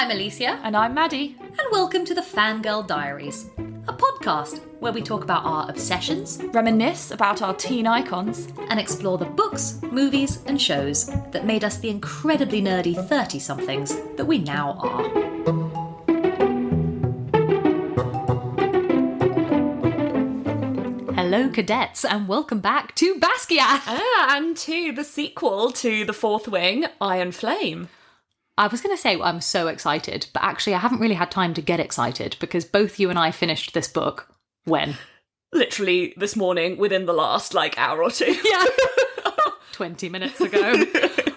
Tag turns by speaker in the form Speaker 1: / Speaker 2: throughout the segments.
Speaker 1: I'm Alicia.
Speaker 2: And I'm Maddie.
Speaker 1: And welcome to the Fangirl Diaries, a podcast where we talk about our obsessions,
Speaker 2: Reminisce about our teen icons,
Speaker 1: and explore the books, movies, and shows that made us the incredibly nerdy 30-somethings that we now are. Hello, cadets, and welcome back to Basgiath!
Speaker 2: and to the sequel to The Fourth Wing, Iron Flame.
Speaker 1: I was going to say I'm so excited, but actually I haven't really had time to get excited because both you and I finished this book when?
Speaker 2: Literally this morning, within the last, hour or two.
Speaker 1: Yeah. 20 minutes ago.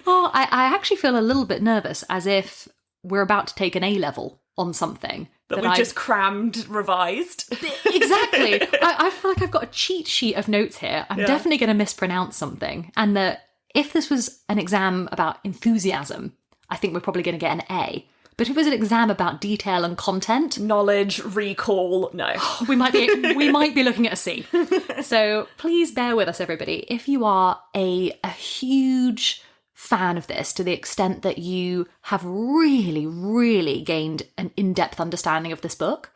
Speaker 1: Oh, I actually feel a little bit nervous, as if we're about to take an A-level on something.
Speaker 2: That we just crammed, revised.
Speaker 1: Exactly. I feel like I've got a cheat sheet of notes here. I'm definitely going to mispronounce something. And that if this was an exam about enthusiasm, I think we're probably going to get an A. But if it was an exam about detail and content...
Speaker 2: knowledge, recall, no.
Speaker 1: we might be looking at a C. So please bear with us, everybody. If you are a huge fan of this to the extent that you have really, really gained an in-depth understanding of this book,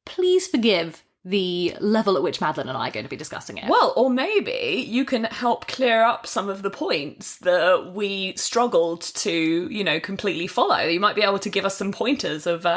Speaker 1: please forgive the level at which Madeline and I are going to be discussing it.
Speaker 2: Well, or maybe you can help clear up some of the points that we struggled to, completely follow. You might be able to give us some pointers of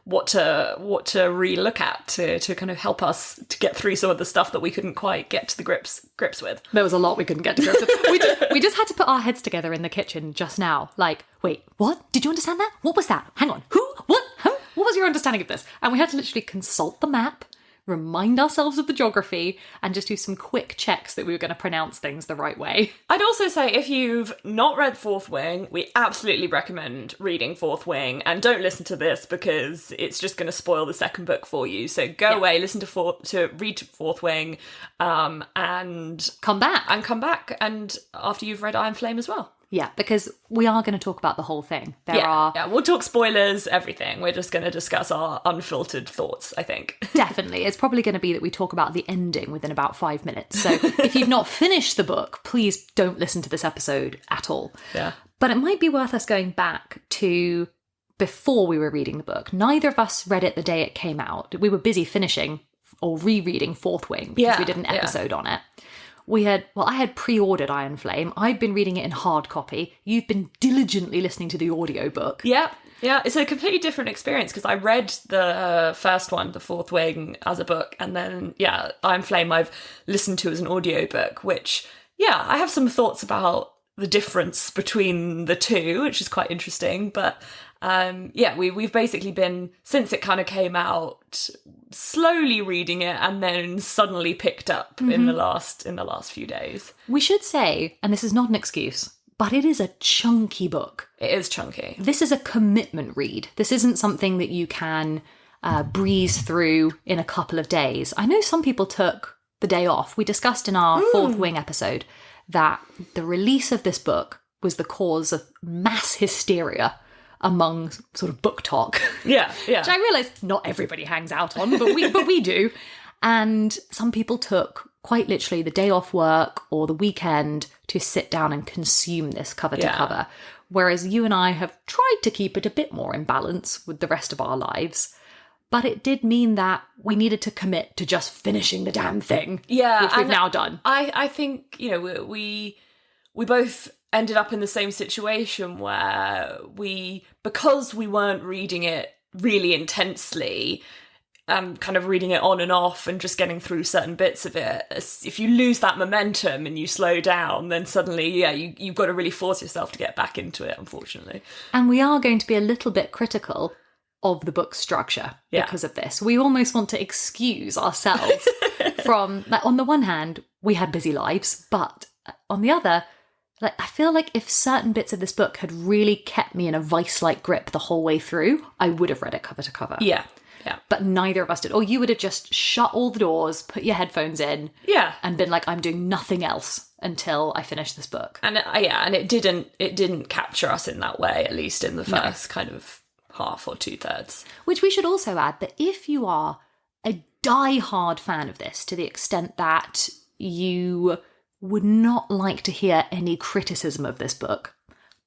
Speaker 2: what to re-look at to kind of help us to get through some of the stuff that we couldn't quite get to the grips with.
Speaker 1: There was a lot we couldn't get to grips with. We just had to put our heads together in the kitchen just now. Like, wait, what? Did you understand that? What was that? Hang on. Who? What? Huh? What was your understanding of this? And we had to literally consult the map, remind ourselves of the geography, and just do some quick checks that we were going to pronounce things the right way.
Speaker 2: I'd also say if you've not read Fourth Wing, we absolutely recommend reading Fourth Wing, and don't listen to this because it's just going to spoil the second book for you. So go away, listen to read Fourth Wing, and
Speaker 1: come back.
Speaker 2: And after you've read Iron Flame as well.
Speaker 1: Yeah, because we are going to talk about the whole thing.
Speaker 2: We'll talk spoilers, everything. We're just going to discuss our unfiltered thoughts, I think.
Speaker 1: Definitely. It's probably going to be that we talk about the ending within about 5 minutes. So if you've not finished the book, please don't listen to this episode at all.
Speaker 2: Yeah.
Speaker 1: But it might be worth us going back to before we were reading the book. Neither of us read it the day it came out. We were busy finishing or rereading Fourth Wing because we did an episode on it. I had pre-ordered Iron Flame. I'd been reading it in hard copy. You've been diligently listening to the audiobook.
Speaker 2: Yeah. It's a completely different experience because I read the first one, The Fourth Wing, as a book. And then, Iron Flame I've listened to as an audiobook, which, I have some thoughts about the difference between the two, which is quite interesting. But we've basically been, since it kind of came out, slowly reading it and then suddenly picked up in the last few days.
Speaker 1: We should say, and this is not an excuse, but it is a chunky book.
Speaker 2: It is chunky.
Speaker 1: This is a commitment read. This isn't something that you can breeze through in a couple of days. I know some people took the day off. We discussed in our Fourth Wing episode that the release of this book was the cause of mass hysteria among sort of book talk.
Speaker 2: Yeah.
Speaker 1: Which I realise not everybody hangs out on, but we do. And some people took quite literally the day off work or the weekend to sit down and consume this cover to cover. Whereas you and I have tried to keep it a bit more in balance with the rest of our lives. But it did mean that we needed to commit to just finishing the damn thing.
Speaker 2: Yeah.
Speaker 1: Which we've now done.
Speaker 2: I think, we both ended up in the same situation where because we weren't reading it really intensely, kind of reading it on and off and just getting through certain bits of it, if you lose that momentum and you slow down, then suddenly, you've got to really force yourself to get back into it, unfortunately.
Speaker 1: And we are going to be a little bit critical of the book's structure because of this. We almost want to excuse ourselves from, on the one hand, we had busy lives, but on the other, I feel like if certain bits of this book had really kept me in a vice-like grip the whole way through, I would have read it cover to cover.
Speaker 2: Yeah.
Speaker 1: But neither of us did. Or you would have just shut all the doors, put your headphones in, and been like, I'm doing nothing else until I finish this book.
Speaker 2: And it didn't capture us in that way, at least in the first kind of half or 2/3.
Speaker 1: Which we should also add that if you are a die-hard fan of this, to the extent that you would not like to hear any criticism of this book,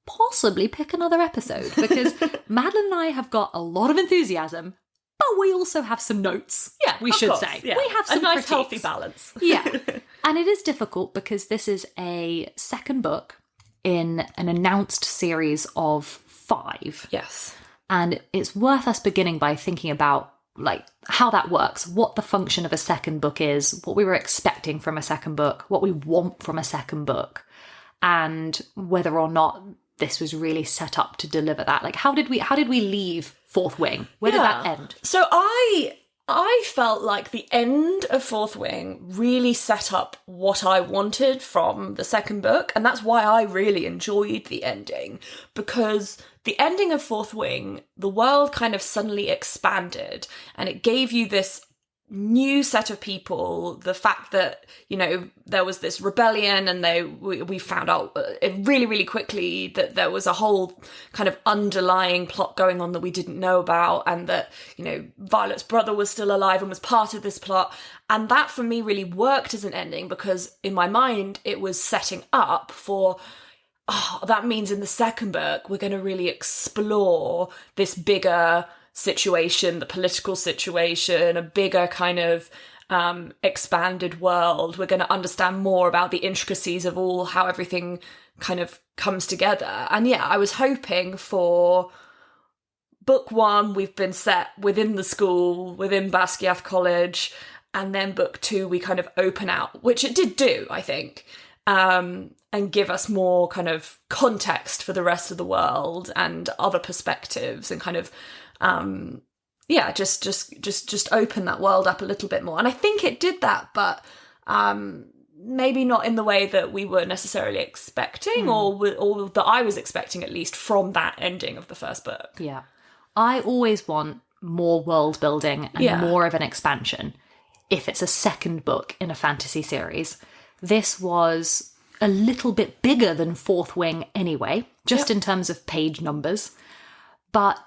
Speaker 1: possibly pick another episode, because Madeline and I have got a lot of enthusiasm, but we also have some notes.
Speaker 2: Yeah,
Speaker 1: we
Speaker 2: of
Speaker 1: should
Speaker 2: course,
Speaker 1: say.
Speaker 2: yeah.
Speaker 1: We have some
Speaker 2: a nice,
Speaker 1: critiques.
Speaker 2: healthy balance.
Speaker 1: Yeah. And it is difficult because this is a second book in an announced series of 5.
Speaker 2: Yes.
Speaker 1: And it's worth us beginning by thinking about like how that works, what the function of a second book is, what we were expecting from a second book, what we want from a second book, and whether or not this was really set up to deliver that. Like how did we leave Fourth Wing? Where did that end?
Speaker 2: So I felt like the end of Fourth Wing really set up what I wanted from the second book, and that's why I really enjoyed the ending, because the ending of Fourth Wing, the world kind of suddenly expanded, and it gave you this new set of people. The fact that, you know, there was this rebellion, and we found out really, really quickly that there was a whole kind of underlying plot going on that we didn't know about, and that, you know, Violet's brother was still alive and was part of this plot. And that for me really worked as an ending, because in my mind it was setting up for, oh, that means in the second book we're going to really explore this bigger situation, the political situation, a bigger kind of expanded world. We're going to understand more about the intricacies of how everything kind of comes together. And yeah, I was hoping for book 1, we've been set within the school, within Basgiath College, and then book 2 we kind of open out, which it did do, I think, and give us more kind of context for the rest of the world and other perspectives, and kind of just open that world up a little bit more. And I think it did that, but maybe not in the way that we were necessarily expecting, or that I was expecting, at least from that ending of the first book.
Speaker 1: Yeah. I always want more world building and more of an expansion if it's a second book in a fantasy series. This was a little bit bigger than Fourth Wing anyway, just in terms of page numbers. But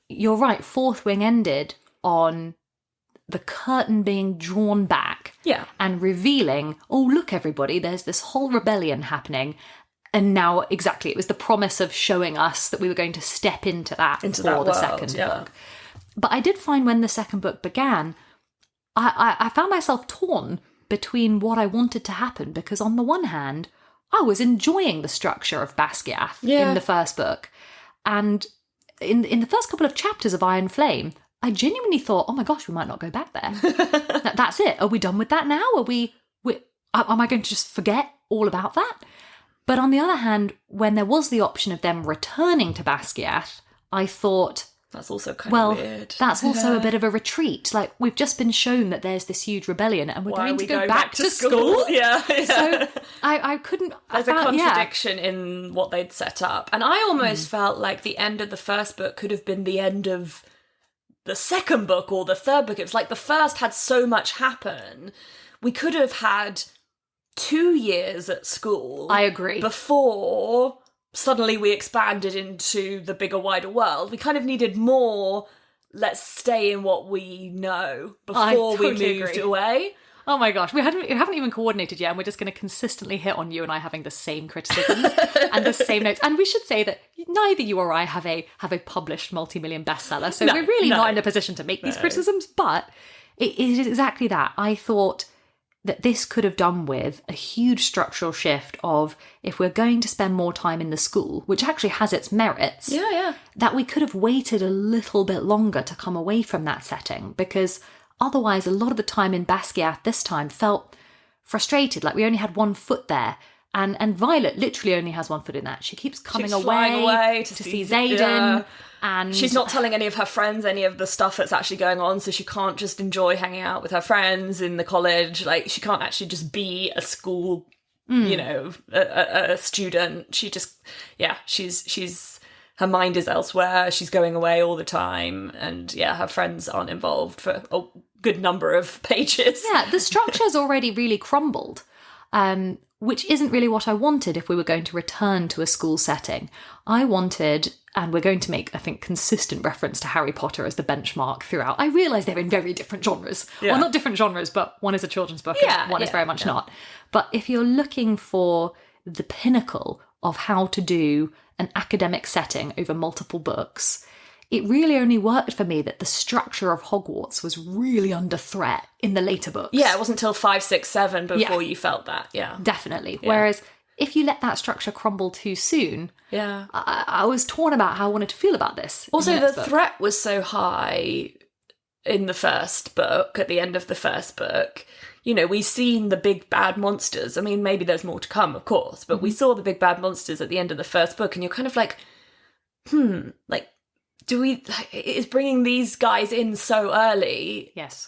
Speaker 1: you're right, Fourth Wing ended on the curtain being drawn back and revealing, oh, look, everybody, there's this whole rebellion happening. And now, exactly, it was the promise of showing us that we were going to step into that second book. But I did find when the second book began, I found myself torn between what I wanted to happen, because on the one hand, I was enjoying the structure of Basgiath in the first book. And in the first couple of chapters of Iron Flame, I genuinely thought, oh my gosh, we might not go back there. That's it. Are we done with that now? Am I going to just forget all about that? But on the other hand, when there was the option of them returning to Basgiath, I thought,
Speaker 2: that's also kind of weird.
Speaker 1: That's also a bit of a retreat. Like, we've just been shown that there's this huge rebellion, and we're going to go back to school.
Speaker 2: Yeah.
Speaker 1: So I couldn't.
Speaker 2: There's a contradiction in what they'd set up, and I almost felt like the end of the first book could have been the end of the second book or the third book. It was like the first had so much happen. We could have had 2 years at school.
Speaker 1: I agree.
Speaker 2: Before suddenly we expanded into the bigger, wider world. We kind of needed more, let's stay in what we know before we moved away.
Speaker 1: Oh my gosh, we haven't even coordinated yet, and we're just going to consistently hit on you and I having the same criticisms and the same notes. And we should say that neither you or I have a published multi-million bestseller, so we're really not in a position to make these criticisms, but it is exactly that. I thought that this could have done with a huge structural shift of, if we're going to spend more time in the school, which actually has its merits, that we could have waited a little bit longer to come away from that setting, because otherwise a lot of the time in Basgiath this time felt frustrated, like we only had one foot there. And Violet literally only has one foot in that. She keeps coming away to see Xaden. And
Speaker 2: she's not telling any of her friends any of the stuff that's actually going on, so she can't just enjoy hanging out with her friends in the college. Like, she can't actually just be a school, you know, a student. She just, she's her mind is elsewhere. She's going away all the time, and her friends aren't involved for a good number of pages.
Speaker 1: Yeah, the structure's already really crumbled. Which isn't really what I wanted if we were going to return to a school setting. I wanted, and we're going to make, I think, consistent reference to Harry Potter as the benchmark throughout. I realise they're in very different genres. Yeah. Well, not different genres, but one is a children's book and one is very much not. But if you're looking for the pinnacle of how to do an academic setting over multiple books, it really only worked for me that the structure of Hogwarts was really under threat in the later books.
Speaker 2: Yeah, it wasn't until 5, 6, 7 before you felt that. Yeah.
Speaker 1: Definitely. Yeah. Whereas if you let that structure crumble too soon, I was torn about how I wanted to feel about this.
Speaker 2: Also, the threat was so high in the first book, at the end of the first book. You know, we've seen the big bad monsters. I mean, maybe there's more to come, of course, but we saw the big bad monsters at the end of the first book, and you're kind of like, like, is bringing these guys in so early?
Speaker 1: Yes.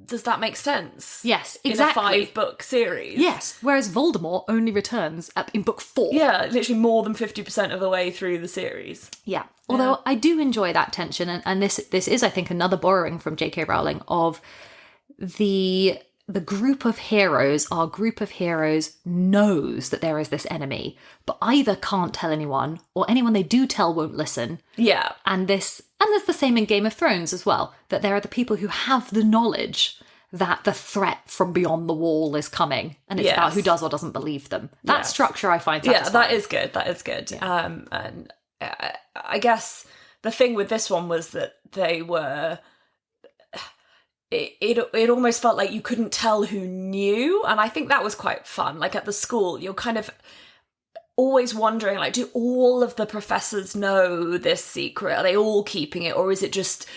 Speaker 2: Does that make sense?
Speaker 1: Yes, exactly.
Speaker 2: In a 5-book series.
Speaker 1: Yes, whereas Voldemort only returns in book 4.
Speaker 2: Yeah, literally more than 50% of the way through the series.
Speaker 1: Yeah. Although I do enjoy that tension, and this is, I think, another borrowing from J.K. Rowling of the group of heroes. Our group of heroes knows that there is this enemy, but either can't tell anyone, or anyone they do tell won't listen.
Speaker 2: Yeah.
Speaker 1: And there's the same in Game of Thrones as well, that there are the people who have the knowledge that the threat from beyond the wall is coming, and it's about who does or doesn't believe them. That structure I find satisfying.
Speaker 2: Yeah, that is good.
Speaker 1: Yeah.
Speaker 2: And I guess the thing with this one was that they were... It almost felt like you couldn't tell who knew, and I think that was quite fun. Like at the school, you're kind of always wondering, like, do all of the professors know this secret? Are they all keeping it, or is it just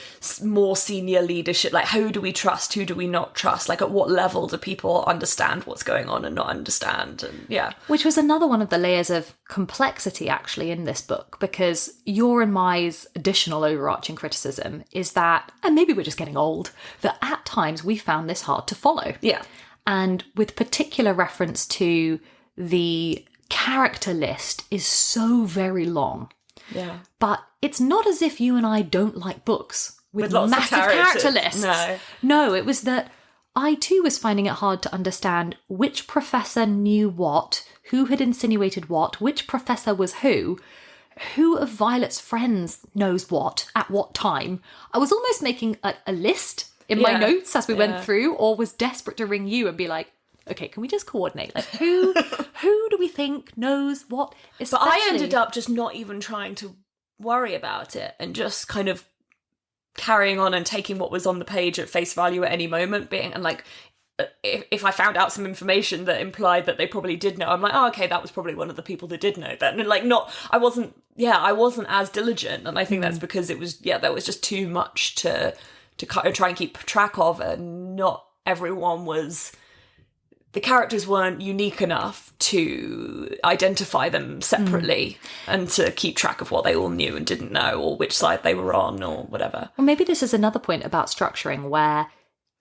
Speaker 2: more senior leadership? Like, who do we trust? Who do we not trust? Like, at what level do people understand what's going on and not understand? And
Speaker 1: which was another one of the layers of complexity actually in this book, because your and my's additional overarching criticism is that, and maybe we're just getting old, that at times we found this hard to follow.
Speaker 2: Yeah.
Speaker 1: And with particular reference to the character list is so very long.
Speaker 2: Yeah.
Speaker 1: But it's not as if you and I don't like books with
Speaker 2: lots
Speaker 1: massive
Speaker 2: of
Speaker 1: character lists.
Speaker 2: No,
Speaker 1: it was that I too was finding it hard to understand which professor knew what, who had insinuated what, which professor was who of Violet's friends knows what, at what time. I was almost making a list in my notes as we went through, or was desperate to ring you and be like, okay, can we just coordinate? Like, who do we think knows what?
Speaker 2: But I ended up just not even trying to worry about it and just kind of carrying on and taking what was on the page at face value at any moment, and like, if I found out some information that implied that they probably did know, I'm like, oh, okay, that was probably one of the people that did know then. And like, I wasn't as diligent. And I think that's because there was just too much to kind of try and keep track of, and not everyone was... The characters weren't unique enough to identify them separately and to keep track of what they all knew and didn't know, or which side they were on, or whatever.
Speaker 1: Well, maybe this is another point about structuring, where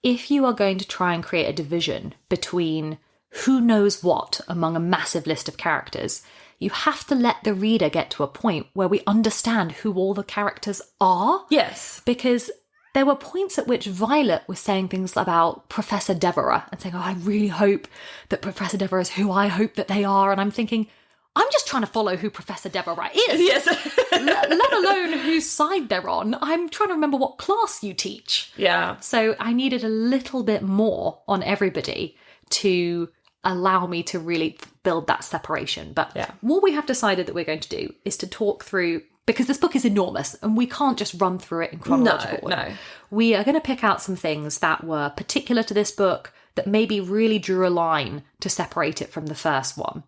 Speaker 1: if you are going to try and create a division between who knows what among a massive list of characters, you have to let the reader get to a point where we understand who all the characters are.
Speaker 2: Yes.
Speaker 1: Because there were points at which Violet was saying things about Professor Devereux and saying, oh, I really hope that Professor Devereux is who I hope that they are. And I'm thinking, I'm just trying to follow who Professor Devereux is.
Speaker 2: Yes.
Speaker 1: let alone whose side they're on. I'm trying to remember what class you teach.
Speaker 2: Yeah.
Speaker 1: So I needed a little bit more on everybody to allow me to really build that separation. But what we have decided that we're going to do is to talk through, because this book is enormous and we can't just run through it in chronological order.
Speaker 2: No.
Speaker 1: We are going to pick out some things that were particular to this book that maybe really drew a line to separate it from the first one.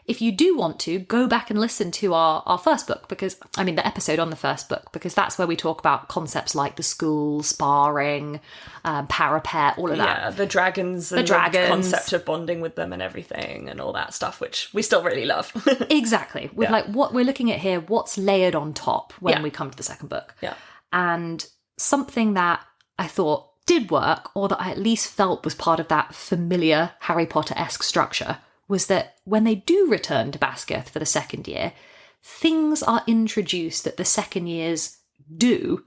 Speaker 1: If you do want to, go back and listen to our first book, the episode on the first book, because that's where we talk about concepts like the school, sparring, parapet, all of that.
Speaker 2: Yeah, the dragons, the concept of bonding with them and everything and all that stuff, which we still really love.
Speaker 1: Exactly. With like what we're looking at here, what's layered on top when we come to the second book.
Speaker 2: Yeah.
Speaker 1: And something that I thought did work, or that I at least felt was part of that familiar Harry Potter-esque structure, was that when they do return to Basgiath for the second year, things are introduced that the second years do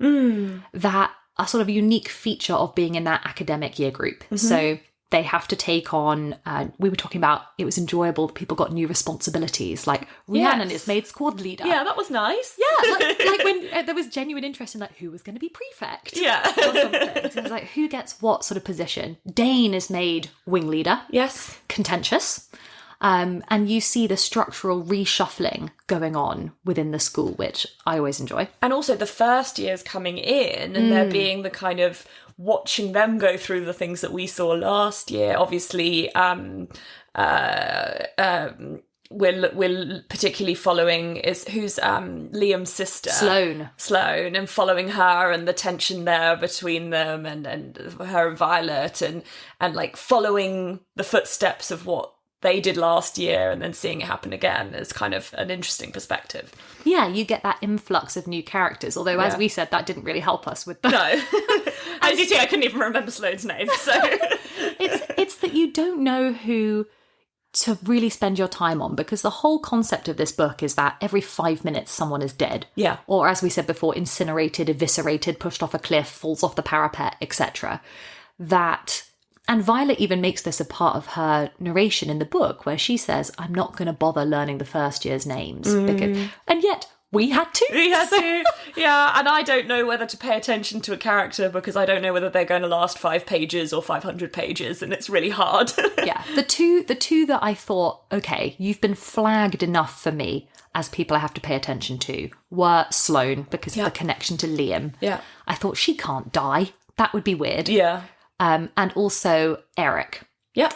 Speaker 1: that are sort of a unique feature of being in that academic year group. Mm-hmm. So they have to take on, we were talking about, it was enjoyable that people got new responsibilities, like Rhiannon is made squad leader.
Speaker 2: Yeah, that was nice.
Speaker 1: Yeah, like when there was genuine interest in like who was going to be prefect.
Speaker 2: Yeah.
Speaker 1: Or something. So it was like, who gets what sort of position? Dane is made wing leader.
Speaker 2: Yes.
Speaker 1: Contentious. And you see the structural reshuffling going on within the school, which I always enjoy.
Speaker 2: And also the first years coming in and there being the kind of watching them go through the things that we saw last year. Obviously, we're particularly following who's Liam's sister, Sloane, and following her and the tension there between them and her and Violet and like following the footsteps of what they did last year and then seeing it happen again is kind of an interesting perspective.
Speaker 1: Yeah, you get that influx of new characters, although as we said, that didn't really help us with the...
Speaker 2: No. As you see, I couldn't even remember Sloane's name, so...
Speaker 1: it's that you don't know who to really spend your time on, because the whole concept of this book is that every 5 minutes someone is dead.
Speaker 2: Yeah.
Speaker 1: Or, as we said before, incinerated, eviscerated, pushed off a cliff, falls off the parapet, etc. And Violet even makes this a part of her narration in the book, where she says, I'm not going to bother learning the first year's names. And yet, we had to.
Speaker 2: We had to, yeah. And I don't know whether to pay attention to a character because I don't know whether they're going to last 5 pages or 500 pages, and it's really hard.
Speaker 1: Yeah, the two that I thought, okay, you've been flagged enough for me as people I have to pay attention to, were Sloane, because of the connection to Liam. Yeah. I thought, she can't die. That would be weird.
Speaker 2: Yeah.
Speaker 1: And also Eric.
Speaker 2: Yep.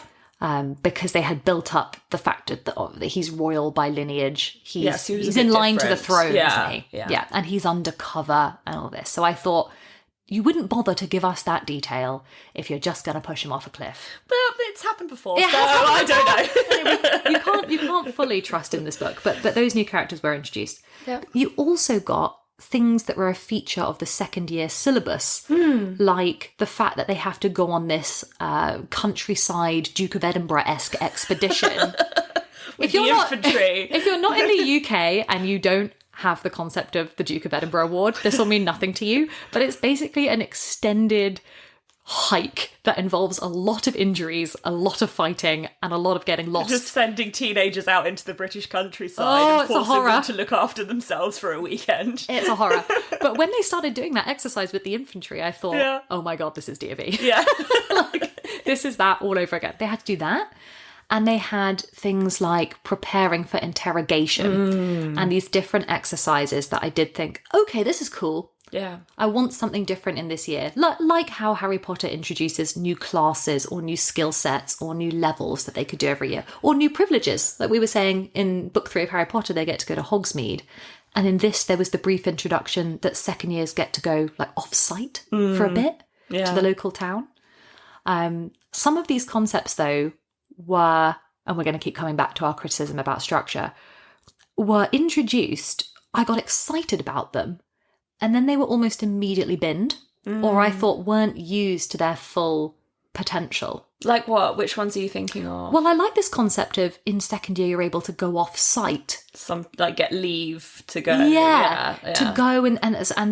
Speaker 1: Because they had built up the fact that he's royal by lineage. He's in line to the throne, isn't he? Yeah. And he's undercover and all this. So I thought, you wouldn't bother to give us that detail if you're just going to push him off a cliff.
Speaker 2: But it's happened before, I don't
Speaker 1: know. You can't fully trust in this book, but those new characters were introduced. Yep. You also got things that were a feature of the second year syllabus, like the fact that they have to go on this countryside Duke of Edinburgh-esque expedition.
Speaker 2: If you're not in
Speaker 1: the UK and you don't have the concept of the Duke of Edinburgh Award, this will mean nothing to you, but it's basically an extended hike that involves a lot of injuries, a lot of fighting, and a lot of getting lost.
Speaker 2: Just sending teenagers out into the British countryside and forcing them to look after themselves for a weekend.
Speaker 1: It's a horror. But when they started doing that exercise with the infantry, I thought, oh my God, this is D&V.
Speaker 2: Yeah.
Speaker 1: This is that all over again. They had to do that. And they had things like preparing for interrogation and these different exercises that I did think, okay, this is cool.
Speaker 2: Yeah.
Speaker 1: I want something different in this year. Like how Harry Potter introduces new classes or new skill sets or new levels that they could do every year. Or new privileges. Like we were saying in book 3 of Harry Potter, they get to go to Hogsmeade. And in this, there was the brief introduction that second years get to go like off-site for a bit to the local town. Some of these concepts, though, were, and we're going to keep coming back to our criticism about structure, were introduced. I got excited about them. And then they were almost immediately binned, or I thought weren't used to their full potential.
Speaker 2: Like what? Which ones are you thinking of?
Speaker 1: Well, I like this concept of in second year you're able to go off-site.
Speaker 2: Get leave to go.
Speaker 1: Yeah, to go and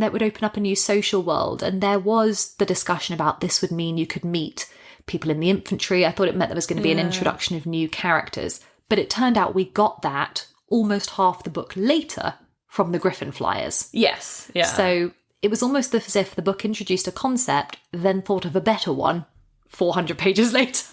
Speaker 1: that would open up a new social world. And there was the discussion about this would mean you could meet people in the infantry. I thought it meant there was going to be an introduction of new characters. But it turned out we got that almost half the book later from the Griffin Flyers.
Speaker 2: Yes, yeah.
Speaker 1: So it was almost as if the book introduced a concept, then thought of a better one 400 pages later.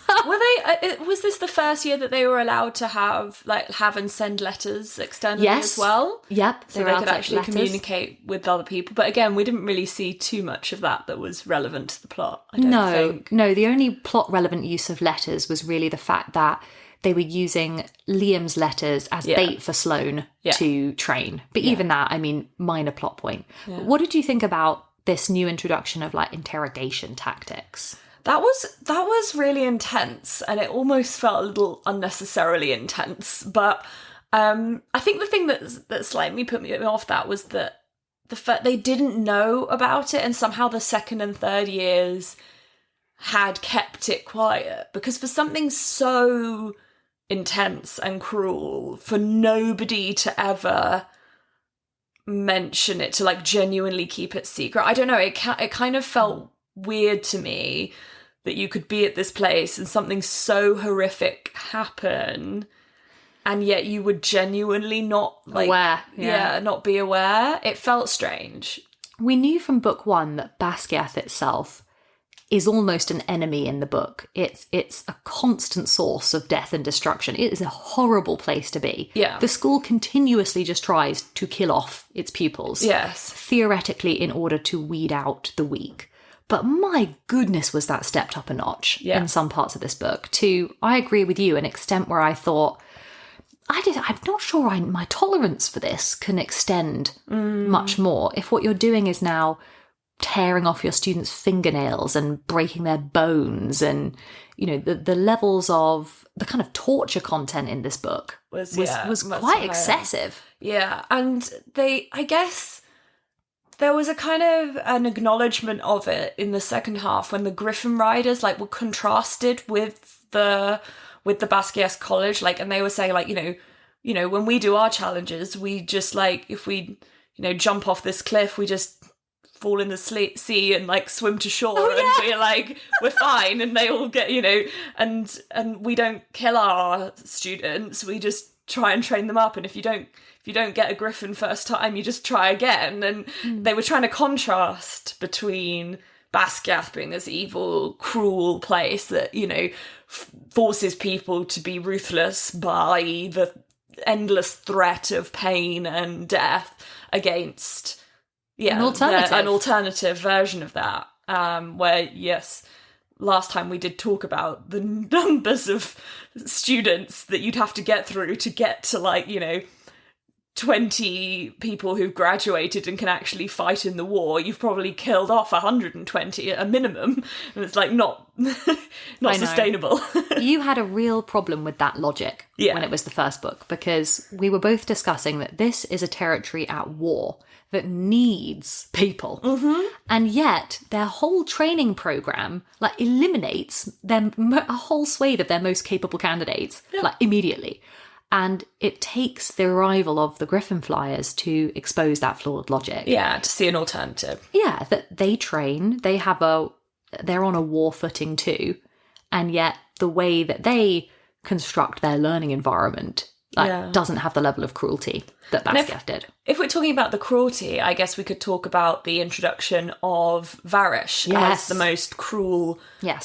Speaker 2: Was this the first year that they were allowed to have and send letters externally as well?
Speaker 1: Yep.
Speaker 2: So they could actually communicate with other people. But again, we didn't really see too much of that was relevant to the plot, I don't think.
Speaker 1: No, the only plot relevant use of letters was really the fact that they were using Liam's letters as bait for Sloane to train. But even that, I mean, minor plot point. Yeah. What did you think about this new introduction of interrogation tactics?
Speaker 2: That was really intense, and it almost felt a little unnecessarily intense. But I think the thing that slightly put me off that was that the fact they didn't know about it, and somehow the second and third years had kept it quiet. Because for something so intense and cruel, for nobody to ever mention it, to genuinely keep it secret, I don't know, it kind of felt weird to me that you could be at this place and something so horrific happen and yet you would genuinely not
Speaker 1: aware.
Speaker 2: Not be aware. It felt strange.
Speaker 1: We knew from book 1 that Basgiath itself is almost an enemy in the book. It's a constant source of death and destruction. It is a horrible place to be.
Speaker 2: Yeah.
Speaker 1: The school continuously just tries to kill off its pupils.
Speaker 2: Yes.
Speaker 1: Theoretically, in order to weed out the weak. But my goodness, was that stepped up a notch in some parts of this book. I agree with you, an extent where I thought, I'm not sure my tolerance for this can extend much more. If what you're doing is now tearing off your students' fingernails and breaking their bones, and the levels of the kind of torture content in this book was quite excessive.
Speaker 2: Yeah, and I guess there was a kind of an acknowledgement of it in the second half when the Griffin Riders were contrasted with the Basgiath College, and they were saying when we do our challenges, we just if we jump off this cliff, we just fall in the sea and and swim to shore, and we're fine, and they all get and we don't kill our students, we just try and train them up, and if you don't get a griffin first time, you just try again. And they were trying to contrast between Basgiath being this evil, cruel place that forces people to be ruthless by the endless threat of pain and death, against an alternative version of that, where last time we did talk about the numbers of students that you'd have to get through to get to 20 people who've graduated and can actually fight in the war. You've probably killed off 120 at a minimum, and it's not sustainable.
Speaker 1: You had a real problem with that logic when it was the first book, because we were both discussing that this is a territory at war that needs people, and yet their whole training program eliminates them, a whole swathe of their most capable candidates immediately. And it takes the arrival of the Griffin Flyers to expose that flawed logic.
Speaker 2: Yeah, to see an alternative.
Speaker 1: Yeah, that they train, they're on a war footing too, and yet the way that they construct their learning environment doesn't have the level of cruelty that Basgiath did.
Speaker 2: If we're talking about the cruelty, I guess we could talk about the introduction of Varish as the most cruel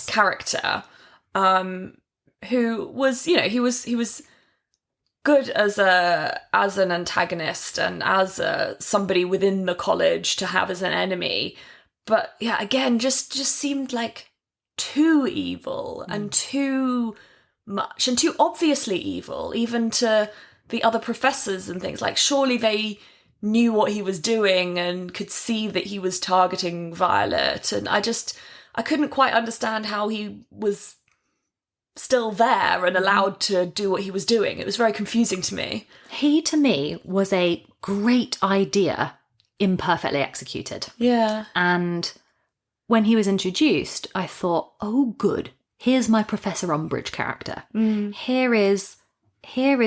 Speaker 2: character, who was, he was good as an antagonist and as somebody within the college to have as an enemy, but again just seemed too evil and too much and too obviously evil, even to the other professors and things. Surely they knew what he was doing and could see that he was targeting Violet, and I couldn't quite understand how he was still there and allowed to do what he was doing. It was very confusing to me.
Speaker 1: He, to me, was a great idea, imperfectly executed. Yeah. And when he was introduced, I thought, oh, good. Here's my Professor Umbridge character. Here is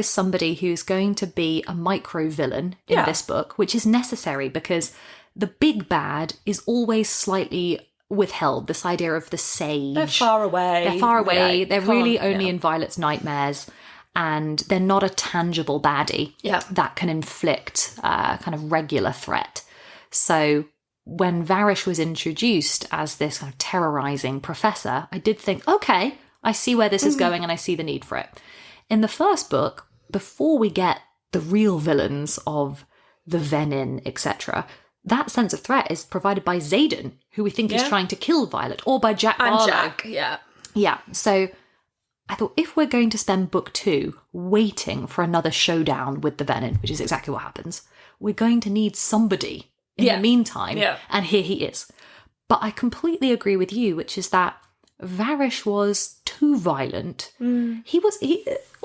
Speaker 1: somebody who's going to be a micro-villain in this book, which is necessary because the big bad is always slightly withheld. This idea of the sage.
Speaker 2: They're far away.
Speaker 1: They're really only in Violet's nightmares, and they're not a tangible baddie that can inflict a kind of regular threat. So when Varish was introduced as this kind of terrorizing professor, I did think, okay, I see where this is going and I see the need for it. In the first book, before we get the real villains of the Venin, etc., that sense of threat is provided by Xaden, who we think is trying to kill Violet, or by Jack Barlow.
Speaker 2: Jack,
Speaker 1: Yeah, so I thought if we're going to spend book 2 waiting for another showdown with the Venin, which is exactly what happens, we're going to need somebody in the meantime, and here he is. But I completely agree with you, which is that Varish was too violent.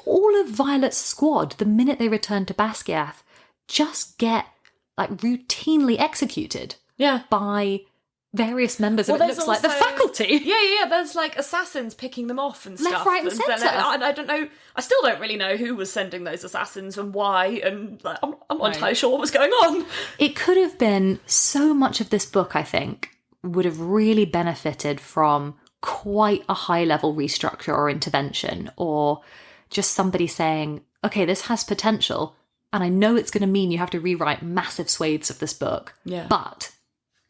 Speaker 1: All of Violet's squad, the minute they return to Basgiath, just get routinely executed by various members of, it looks like, the faculty.
Speaker 2: Yeah, there's assassins picking them off and stuff.
Speaker 1: Left, right and centre.
Speaker 2: And I don't know, I still don't really know who was sending those assassins and why, and I'm not entirely sure what was going on.
Speaker 1: It could have been, so much of this book, I think, would have really benefited from quite a high-level restructure or intervention, or just somebody saying, okay, this has potential, and I know it's going to mean you have to rewrite massive swathes of this book, but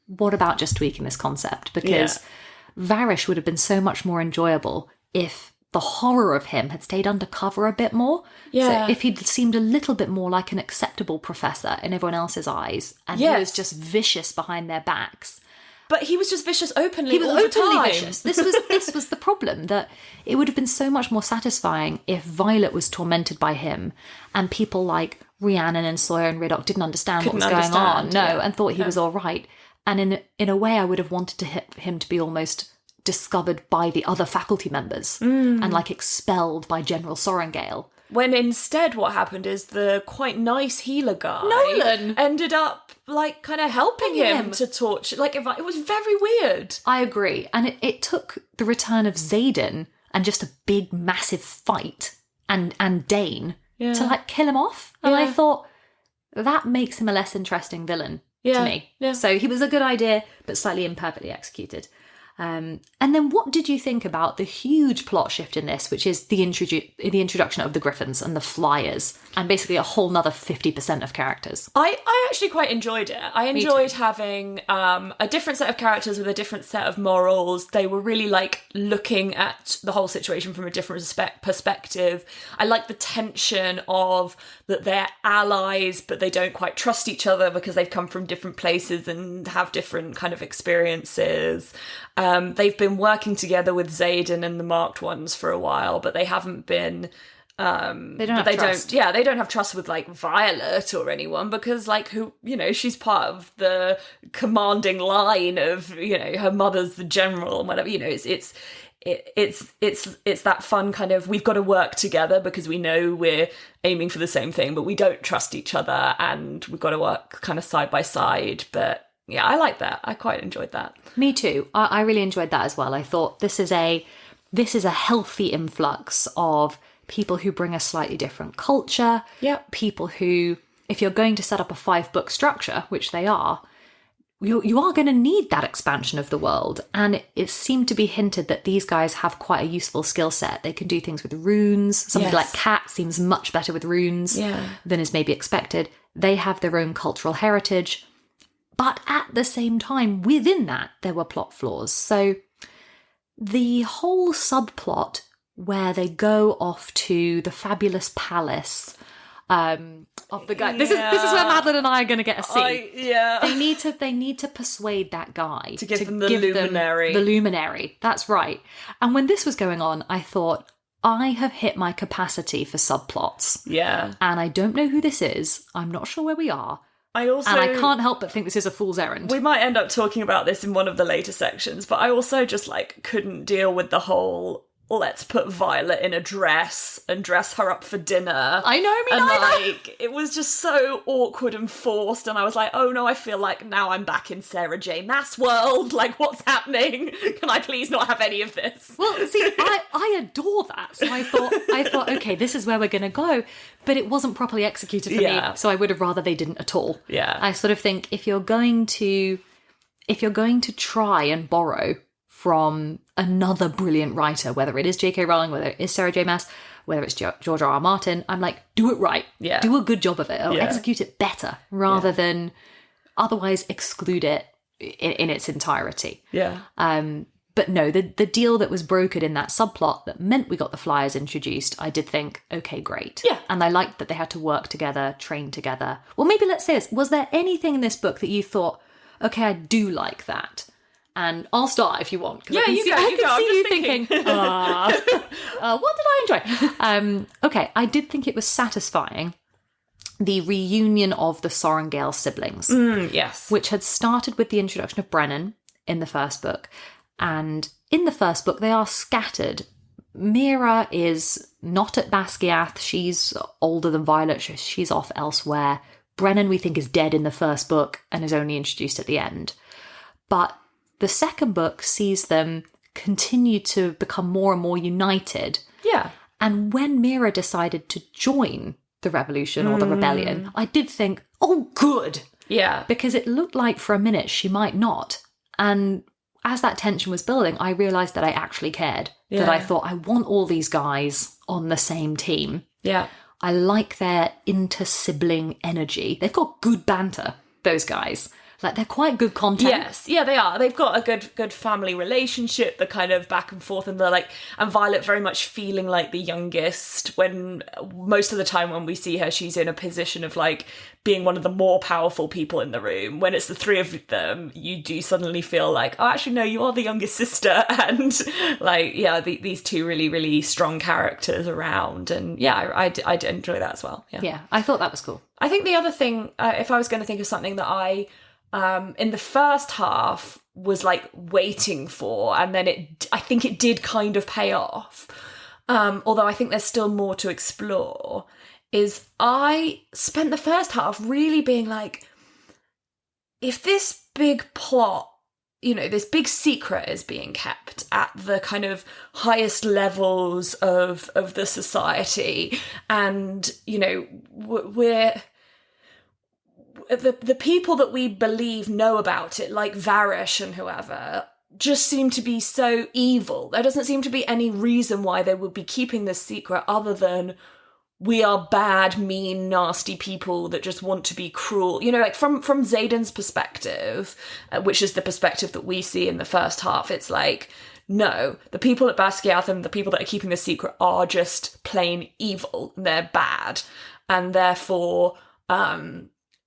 Speaker 1: what about just tweaking this concept? Because Varish would have been so much more enjoyable if the horror of him had stayed undercover a bit more.
Speaker 2: Yeah.
Speaker 1: So if he'd seemed a little bit more like an acceptable professor in everyone else's eyes, and he was just vicious behind their backs.
Speaker 2: But he was just vicious openly.
Speaker 1: He was
Speaker 2: all
Speaker 1: openly
Speaker 2: the time.
Speaker 1: vicious. This was the problem, that it would have been so much more satisfying if Violet was tormented by him, and people like Rhiannon and Sawyer and Riddoch didn't understand what was going on. No, and thought he was all right. And in a way, I would have wanted him to be almost discovered by the other faculty members and like expelled by General Sorrengail.
Speaker 2: When instead what happened is the quite nice healer guy,
Speaker 1: Nolan,
Speaker 2: ended up like kind of helping him to torture. Like it was very weird.
Speaker 1: I agree. And it took the return of Xaden and just a big massive fight and Dane to like kill him off. And I thought that makes him a less interesting villain to me. Yeah. So he was a good idea, but slightly imperfectly executed. And then what did you think about the huge plot shift in this, which is the introduction of the Gryphons and the Flyers, and basically a whole nother 50% of characters?
Speaker 2: I actually quite enjoyed it. I enjoyed having a different set of characters with a different set of morals. They were really like looking at the whole situation from a different perspective. I like the tension of that they're allies, but they don't quite trust each other because they've come from different places and have different kind of experiences. They've been working together with Xaden and the Marked Ones for a while, but they haven't been.
Speaker 1: They don't have trust.
Speaker 2: They don't have trust with like Violet or anyone because like she's part of the commanding line of her mother's the general and whatever. It's that fun kind of we've got to work together because we know we're aiming for the same thing, but we don't trust each other and we've got to work kind of side by side. But yeah, I like that. I quite enjoyed that.
Speaker 1: Me too. I really enjoyed that as well. I thought this is a healthy influx of people who bring a slightly different culture.
Speaker 2: Yeah.
Speaker 1: People who, if you're going to set up a 5-book structure, which they are, you are going to need that expansion of the world. And it seemed to be hinted that these guys have quite a useful skill set. They can do things with runes. Somebody like Kat seems much better with runes than is maybe expected. They have their own cultural heritage. But at the same time, within that, there were plot flaws. So the whole subplot where they go off to the fabulous palace of the guy. This is where Madeline and I are going to get a scene. They need to persuade that guy
Speaker 2: to give them the luminary.
Speaker 1: The luminary. That's right. And when this was going on, I thought, I have hit my capacity for subplots.
Speaker 2: Yeah.
Speaker 1: And I don't know who this is. I'm not sure where we are.
Speaker 2: And
Speaker 1: I can't help but think this is a fool's errand.
Speaker 2: We might end up talking about this in one of the later sections, but I also just like couldn't deal with the whole let's put Violet in a dress and dress her up for dinner.
Speaker 1: I know, me neither.
Speaker 2: Like, it was just so awkward and forced, and I was like, oh no, I feel like now I'm back in Sarah J. Maas world. Like, what's happening? Can I please not have any of this?
Speaker 1: Well, see, I adore that. So I thought, okay, this is where we're going to go. But it wasn't properly executed for me, so I would have rather they didn't at all.
Speaker 2: Yeah.
Speaker 1: I sort of think if you're going to try and borrow from another brilliant writer, whether it is J.K. Rowling, whether it is Sarah J. Maas, whether it's George R.R. Martin, I'm like, do it right.
Speaker 2: Yeah.
Speaker 1: Do a good job of it. Or execute it better rather than otherwise exclude it in its entirety.
Speaker 2: Yeah.
Speaker 1: But no, the deal that was brokered in that subplot that meant we got the Flyers introduced, I did think, okay, great.
Speaker 2: Yeah.
Speaker 1: And I liked that they had to work together, train together. Well, maybe let's say this. Was there anything in this book that you thought, okay, I do like that? And I'll start if you want.
Speaker 2: Yeah,
Speaker 1: I can see you thinking, what did I enjoy? Okay, I did think it was satisfying, the reunion of the Sorrengail siblings.
Speaker 2: Yes.
Speaker 1: Which had started with the introduction of Brennan in the first book. And in the first book, they are scattered. Mira is not at Basgiath. She's older than Violet. She's off elsewhere. Brennan, we think, is dead in the first book and is only introduced at the end. But the second book sees them continue to become more and more united.
Speaker 2: Yeah.
Speaker 1: And when Mira decided to join the revolution or the rebellion, I did think, oh, good.
Speaker 2: Yeah.
Speaker 1: Because it looked like for a minute she might not. And as that tension was building, I realised that I actually cared. Yeah. That I thought, I want all these guys on the same team.
Speaker 2: Yeah.
Speaker 1: I like their inter-sibling energy. They've got good banter, those guys. Like, they're quite good content.
Speaker 2: Yes, yeah, they are. They've got a good family relationship, the kind of back and forth, and they're like, and Violet very much feeling like the youngest, when most of the time when we see her, she's in a position of like being one of the more powerful people in the room. When it's the three of them, you do suddenly feel like, oh, actually, no, you are the youngest sister. And like, yeah, these two really, really strong characters around. And yeah, I did enjoy that as well.
Speaker 1: Yeah, I thought that was cool.
Speaker 2: I think the other thing, if I was going to think of something that I, in the first half, was like waiting for, and then I think it did kind of pay off, although I think there's still more to explore, is I spent the first half really being like, if this big plot, you know, this big secret is being kept at the kind of highest levels of the society, and, you know, we're the people that we believe know about it, like Varish and whoever, just seem to be so evil. There doesn't seem to be any reason why they would be keeping this secret other than we are bad, mean, nasty people that just want to be cruel. You know, like from Xaden's perspective, which is the perspective that we see in the first half, it's like, no, the people at Basgiath and the people that are keeping this secret are just plain evil. They're bad. And therefore,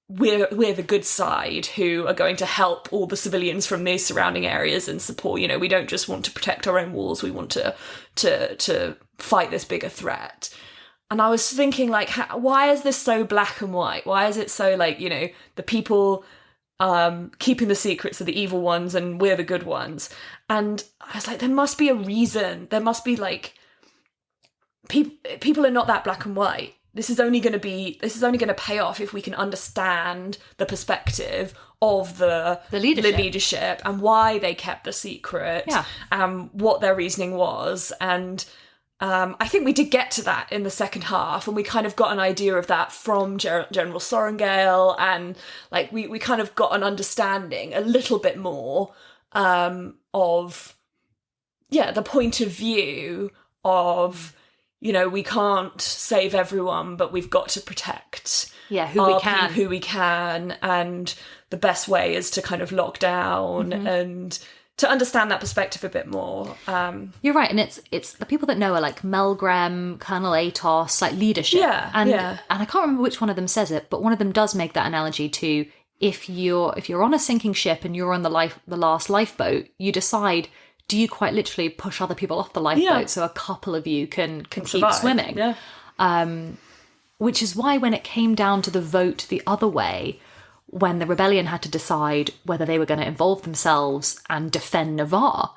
Speaker 2: we're the good side who are going to help all the civilians from these surrounding areas and support. You know, we don't just want to protect our own walls. We want to fight this bigger threat. And I was thinking, like, why is this so black and white? Why is it so, like, you know, the people keeping the secrets are the evil ones and we're the good ones? And I was like, there must be a reason. There must be, like, people are not that black and white. This is only going to pay off if we can understand the perspective of the leadership and why they kept the secret, what their reasoning was. And I think we did get to that in the second half, and we kind of got an idea of that from General Sorrengail, and like we kind of got an understanding a little bit more of the point of view of, you know, we can't save everyone, but we've got to protect who we can, and the best way is to kind of lock down and to understand that perspective a bit more.
Speaker 1: You're right, and it's the people that know are like Melgrem, Colonel Atos, like leadership. And I can't remember which one of them says it, but one of them does make that analogy to if you're on a sinking ship and you're on the last lifeboat, you decide, do you quite literally push other people off the lifeboat so a couple of you can keep
Speaker 2: survive.
Speaker 1: swimming? Which is why when it came down to the vote the other way, when the rebellion had to decide whether they were going to involve themselves and defend Navarre,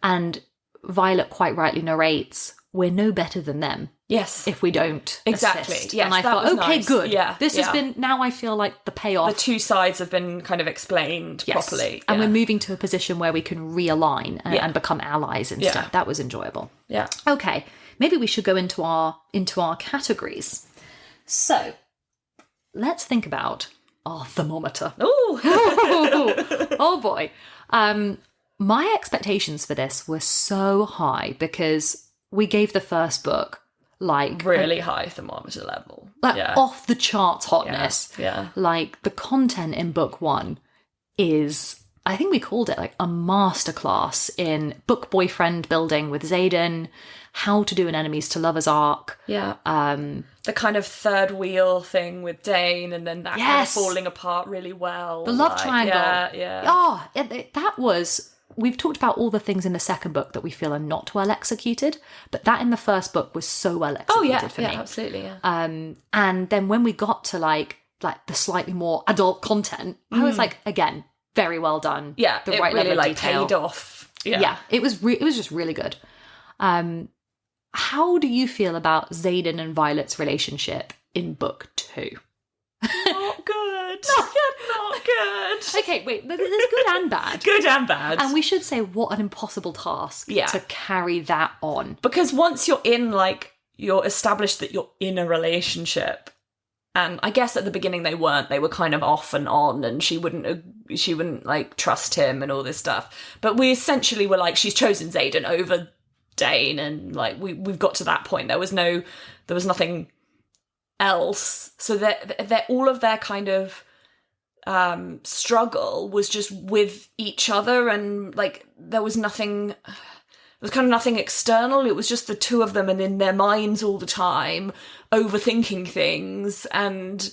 Speaker 1: and Violet quite rightly narrates, we're no better than them.
Speaker 2: Yes.
Speaker 1: If we don't assist.
Speaker 2: Yes,
Speaker 1: and I thought, okay,
Speaker 2: nice.
Speaker 1: good.
Speaker 2: Yeah.
Speaker 1: This has been, now I feel like the payoff.
Speaker 2: The two sides have been kind of explained properly.
Speaker 1: And we're moving to a position where we can realign and become allies instead. That was enjoyable.
Speaker 2: Yeah.
Speaker 1: Okay. Maybe we should go into our categories. So let's think about our thermometer.
Speaker 2: Ooh.
Speaker 1: Oh boy. My expectations for this were so high because we gave the first book like
Speaker 2: really high thermometer level,
Speaker 1: like off the charts hotness.
Speaker 2: Yeah.
Speaker 1: Like the content in book one is, I think we called it like a masterclass in book boyfriend building with Xaden, how to do an enemies to lovers arc.
Speaker 2: Yeah. The kind of third wheel thing with Dane, and then that kind of falling apart really well.
Speaker 1: The love triangle.
Speaker 2: Yeah.
Speaker 1: Oh, that was. We've talked about all the things in the second book that we feel are not well executed, but that in the first book was so well executed for me.
Speaker 2: Absolutely. Yeah.
Speaker 1: And then when we got to like the slightly more adult content, I was like, again, very well done.
Speaker 2: Yeah,
Speaker 1: the right level of detail.
Speaker 2: Paid off.
Speaker 1: Yeah, it was just really good. How do you feel about Xaden and Violet's relationship in book 2?
Speaker 2: Not good. Not good.
Speaker 1: Okay, wait, there's good and bad.
Speaker 2: Good and bad.
Speaker 1: And we should say what an impossible task to carry that on.
Speaker 2: Because once you're you're established that you're in a relationship, and I guess at the beginning they weren't. They were kind of off and on, and she wouldn't like trust him and all this stuff. But we essentially were like, she's chosen Xaden over Dane, and like we've got to that point. There was nothing else. So they're all of their kind of struggle was just with each other, and like there was nothing external. It was just the two of them and in their minds all the time, overthinking things. And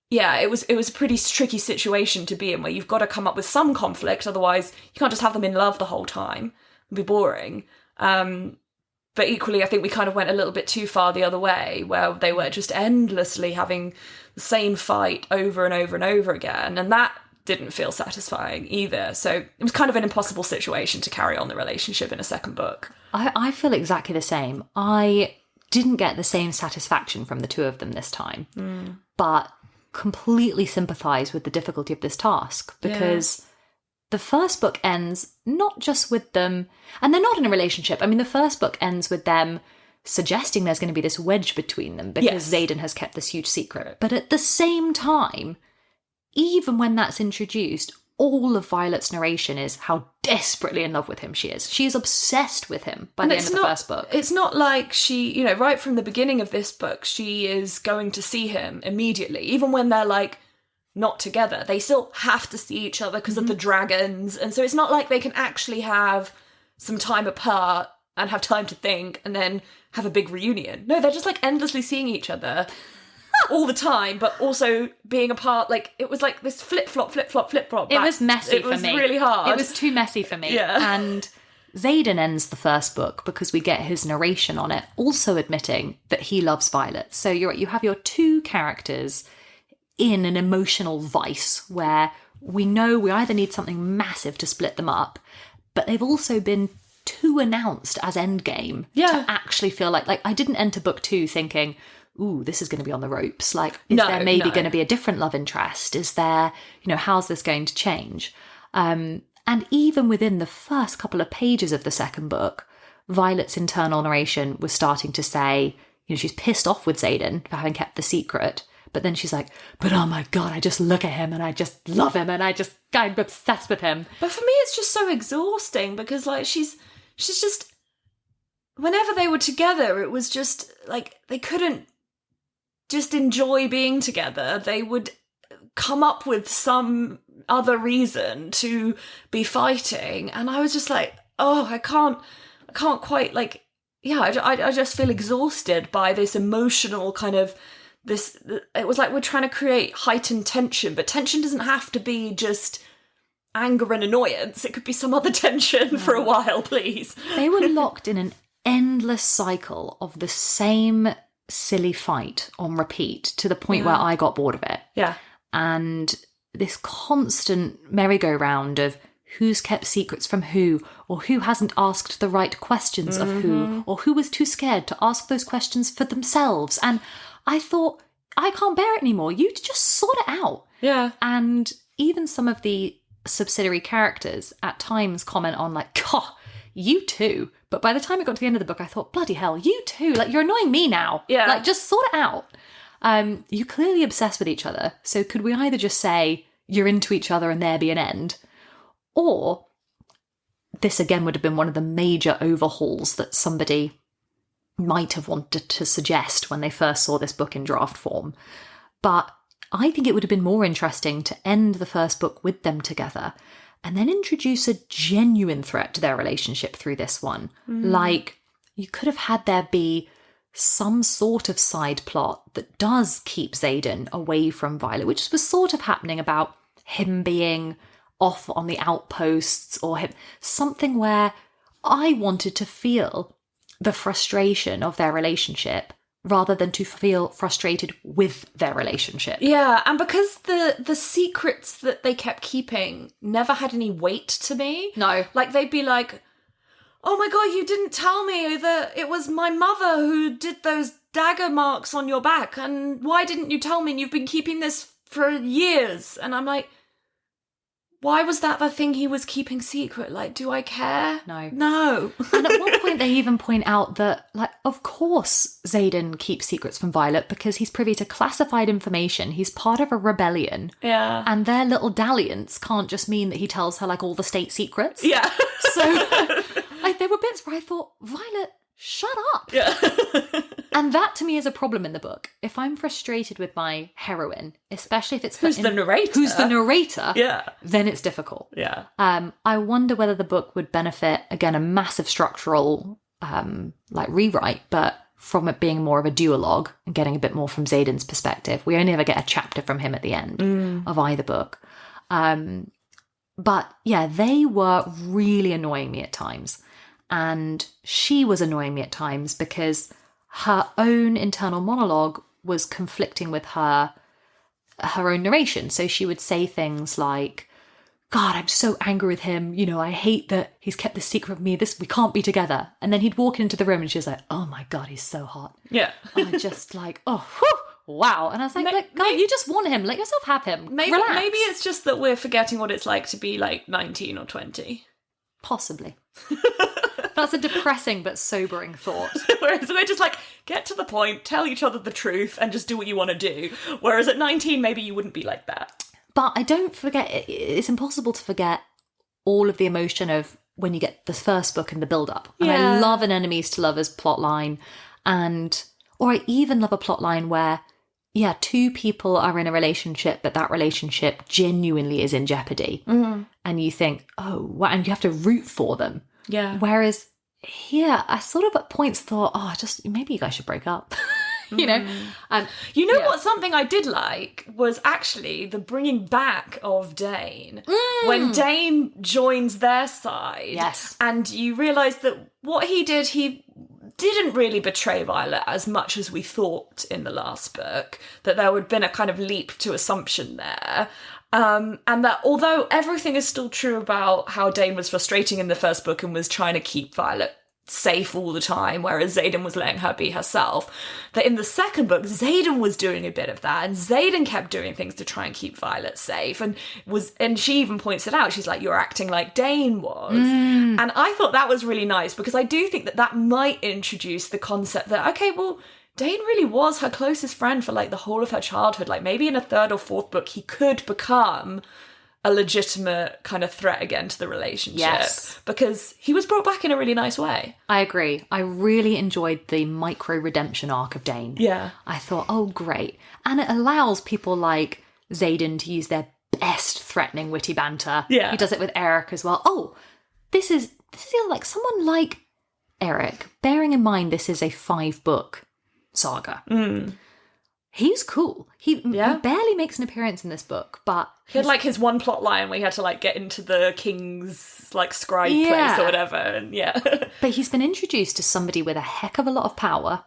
Speaker 2: yeah, it was a pretty tricky situation to be in, where you've got to come up with some conflict, otherwise you can't just have them in love the whole time. It'd be boring. But equally, I think we kind of went a little bit too far the other way, where they were just endlessly having the same fight over and over and over again. And that didn't feel satisfying either. So it was kind of an impossible situation to carry on the relationship in a second book.
Speaker 1: I feel exactly the same. I didn't get the same satisfaction from the two of them this time, but completely sympathise with the difficulty of this task, because the first book ends not just with them, and they're not in a relationship. I mean, the first book ends with them suggesting there's going to be this wedge between them because Xaden has kept this huge secret. But at the same time, even when that's introduced, all of Violet's narration is how desperately in love with him she is. She is obsessed with him by the end of the first book.
Speaker 2: It's not like she, right from the beginning of this book, she is going to see him immediately. Even when they're like not together, they still have to see each other because of the dragons. And so it's not like they can actually have some time apart and have time to think and then have a big reunion. No, they're just like endlessly seeing each other all the time, but also being apart. Like, it was like this flip-flop.
Speaker 1: It was messy for me.
Speaker 2: It was really hard.
Speaker 1: It was too messy for me.
Speaker 2: Yeah.
Speaker 1: And Xaden ends the first book, because we get his narration on it, also admitting that he loves Violet. So you have your two characters in an emotional vice where we know we either need something massive to split them up, but they've also been too announced as endgame to actually feel like I didn't enter book 2 thinking, ooh, this is going to be on the ropes. Like, is there maybe going to be a different love interest? Is there, how's this going to change? And even within the first couple of pages of the second book, Violet's internal narration was starting to say, she's pissed off with Xaden for having kept the secret. But then she's like, but oh my God, I just look at him and I just love him and I'm obsessed with him.
Speaker 2: But for me, it's just so exhausting, because like she's just, whenever they were together, it was just like they couldn't just enjoy being together. They would come up with some other reason to be fighting. And I was just like, oh, I can't quite like, I just feel exhausted by this emotional kind of this. It was like we're trying to create heightened tension, but tension doesn't have to be just anger and annoyance. It could be some other tension for a while, please.
Speaker 1: They were locked in an endless cycle of the same silly fight on repeat, to the point where I got bored of it.
Speaker 2: Yeah.
Speaker 1: And this constant merry-go-round of who's kept secrets from who, or who hasn't asked the right questions of who, or who was too scared to ask those questions for themselves. And I thought, I can't bear it anymore. You just sort it out.
Speaker 2: Yeah.
Speaker 1: And even some of the subsidiary characters at times comment on like, God, you too. But by the time I got to the end of the book, I thought, bloody hell, you too. Like, you're annoying me now.
Speaker 2: Yeah.
Speaker 1: Like, just sort it out. You're clearly obsessed with each other. So could we either just say you're into each other and there be an end? Or this again would have been one of the major overhauls that somebody might have wanted to suggest when they first saw this book in draft form. But I think it would have been more interesting to end the first book with them together and then introduce a genuine threat to their relationship through this one. Like, you could have had there be some sort of side plot that does keep Xaden away from Violet, which was sort of happening about him being off on the outposts, or him, something where I wanted to feel the frustration of their relationship rather than to feel frustrated with their relationship.
Speaker 2: Yeah, and because the secrets that they kept keeping never had any weight to me.
Speaker 1: No.
Speaker 2: Like, they'd be like, oh my God, you didn't tell me that it was my mother who did those dagger marks on your back, and why didn't you tell me? And you've been keeping this for years. And I'm like, why was that the thing he was keeping secret? Like, do I care? No.
Speaker 1: And at one point they even point out that, like, of course Xaden keeps secrets from Violet because he's privy to classified information. He's part of a rebellion.
Speaker 2: Yeah.
Speaker 1: And their little dalliance can't just mean that he tells her, like, all the state secrets.
Speaker 2: Yeah.
Speaker 1: So, like, there were bits where I thought, Violet, shut up.
Speaker 2: Yeah.
Speaker 1: And that to me is a problem in the book. If I'm frustrated with my heroine, especially if it's
Speaker 2: Who's the narrator? Yeah.
Speaker 1: Then it's difficult.
Speaker 2: Yeah.
Speaker 1: I wonder whether the book would benefit, again, a massive structural rewrite, but from it being more of a duologue and getting a bit more from Xaden's perspective. We only ever get a chapter from him at the end of either book. But yeah, they were really annoying me at times. And she was annoying me at times because her own internal monologue was conflicting with her own narration. So she would say things like, God, I'm so angry with him. You know, I hate that he's kept this secret from me. We can't be together. And then he'd walk into the room and she was like, oh my God, he's so hot.
Speaker 2: Yeah.
Speaker 1: I just like, oh, whew, wow. And I was like, God, you just want him. Let yourself have him. Relax.
Speaker 2: Maybe it's just that we're forgetting what it's like to be like 19 or 20.
Speaker 1: Possibly. That's a depressing but sobering thought.
Speaker 2: Whereas we're just like, get to the point, tell each other the truth, and just do what you want to do. Whereas at 19, maybe you wouldn't be like that.
Speaker 1: But I don't forget, it's impossible to forget all of the emotion of when you get the first book and the build-up. And I love an enemies to lovers plotline. Or I even love a plotline where, yeah, two people are in a relationship, but that relationship genuinely is in jeopardy. Mm-hmm. And you think, oh, wow, and you have to root for them. Yeah. Whereas here, I sort of at points thought, oh, just maybe you guys should break up. You know?
Speaker 2: What something I did like was actually the bringing back of Dane. When Dane joins their side.
Speaker 1: Yes.
Speaker 2: And you realise that what he didn't really betray Violet as much as we thought in the last book, that there would have been a kind of leap to assumption there. And that although everything is still true about how Dane was frustrating in the first book and was trying to keep Violet safe all the time, whereas Xaden was letting her be herself, that in the second book, Xaden was doing a bit of that, and Xaden kept doing things to try and keep Violet safe, and she even points it out. She's like, you're acting like Dane was. And I thought that was really nice, because I do think that might introduce the concept that, okay, well, Dane really was her closest friend for like the whole of her childhood. Like maybe in a third or fourth book, he could become a legitimate kind of threat again to the relationship. Yes. Because he was brought back in a really nice way.
Speaker 1: I agree. I really enjoyed the micro-redemption arc of Dane. Yeah. I thought, oh, great. And it allows people like Xaden to use their best threatening, witty banter. Yeah. He does it with Eric as well. Oh, this is like someone like Eric, bearing in mind this is a 5-book saga. He's cool. He barely makes an appearance in this book, but
Speaker 2: he had like his one plot line where he had to like get into the king's like scribe place or whatever, and
Speaker 1: but he's been introduced to somebody with a heck of a lot of power.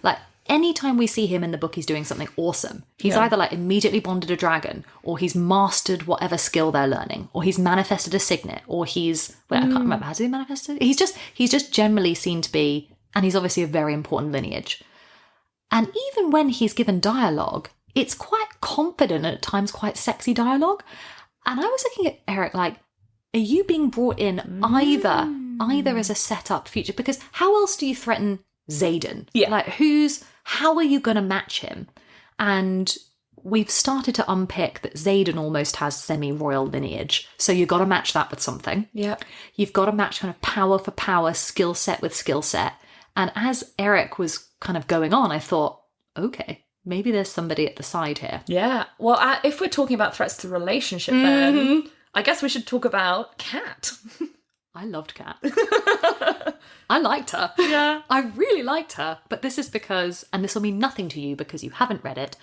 Speaker 1: Like anytime we see him in the book, he's doing something awesome. He's either like immediately bonded a dragon, or he's mastered whatever skill they're learning, or he's manifested a signet, or he's I can't remember, has he manifested? He's just generally seen to be, and he's obviously a very important lineage. And even when he's given dialogue, it's quite confident and at times quite sexy dialogue. And I was looking at Eric like, are you being brought in either as a setup future? Because how else do you threaten Xaden? Yeah. Like how are you going to match him? And we've started to unpick that Xaden almost has semi-royal lineage. So you've got to match that with something. Yeah. You've got to match kind of power for power, skill set with skill set. And as Eric was kind of going on, I thought, okay, maybe there's somebody at the side here.
Speaker 2: Yeah. Well, if we're talking about threats to relationship, then I guess we should talk about Kat.
Speaker 1: I loved Kat. I liked her. Yeah. I really liked her. But this is because, and this will mean nothing to you because you haven't read it,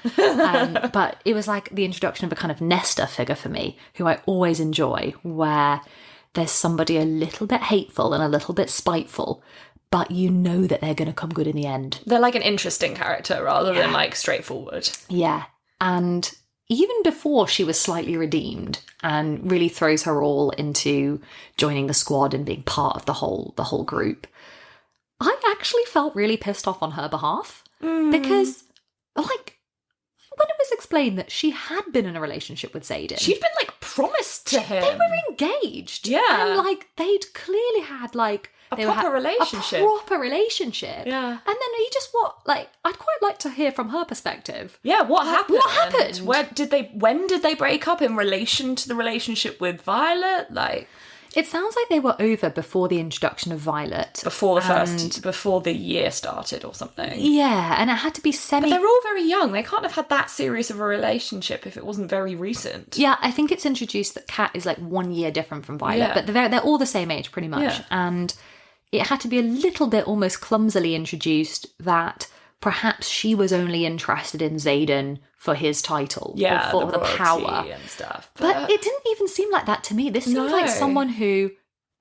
Speaker 1: but it was like the introduction of a kind of Nesta figure for me, who I always enjoy, where there's somebody a little bit hateful and a little bit spiteful, but you know that they're going to come good in the end.
Speaker 2: They're like an interesting character rather than like straightforward.
Speaker 1: Yeah. And even before she was slightly redeemed and really throws her all into joining the squad and being part of the whole group, I actually felt really pissed off on her behalf because, like, when it was explained that she had been in a relationship with Xaden,
Speaker 2: she'd been like promised to him.
Speaker 1: They were engaged. Yeah. And like they'd clearly had like
Speaker 2: a proper relationship.
Speaker 1: Yeah. And then he just I'd quite like to hear from her perspective.
Speaker 2: Yeah, what happened?
Speaker 1: What happened?
Speaker 2: When did they break up in relation to the relationship with Violet? Like,
Speaker 1: It sounds like they were over before the introduction of Violet.
Speaker 2: Before the year started or something.
Speaker 1: Yeah, and it had to be
Speaker 2: But they're all very young. They can't have had that serious of a relationship if it wasn't very recent.
Speaker 1: Yeah, I think it's introduced that Cat is like 1 year different from Violet, but they're all the same age pretty much.
Speaker 2: Yeah.
Speaker 1: And it had to be a little bit almost clumsily introduced that perhaps she was only interested in Xaden for his title, or for the power
Speaker 2: and stuff.
Speaker 1: But it didn't even seem like that to me. This seemed like someone who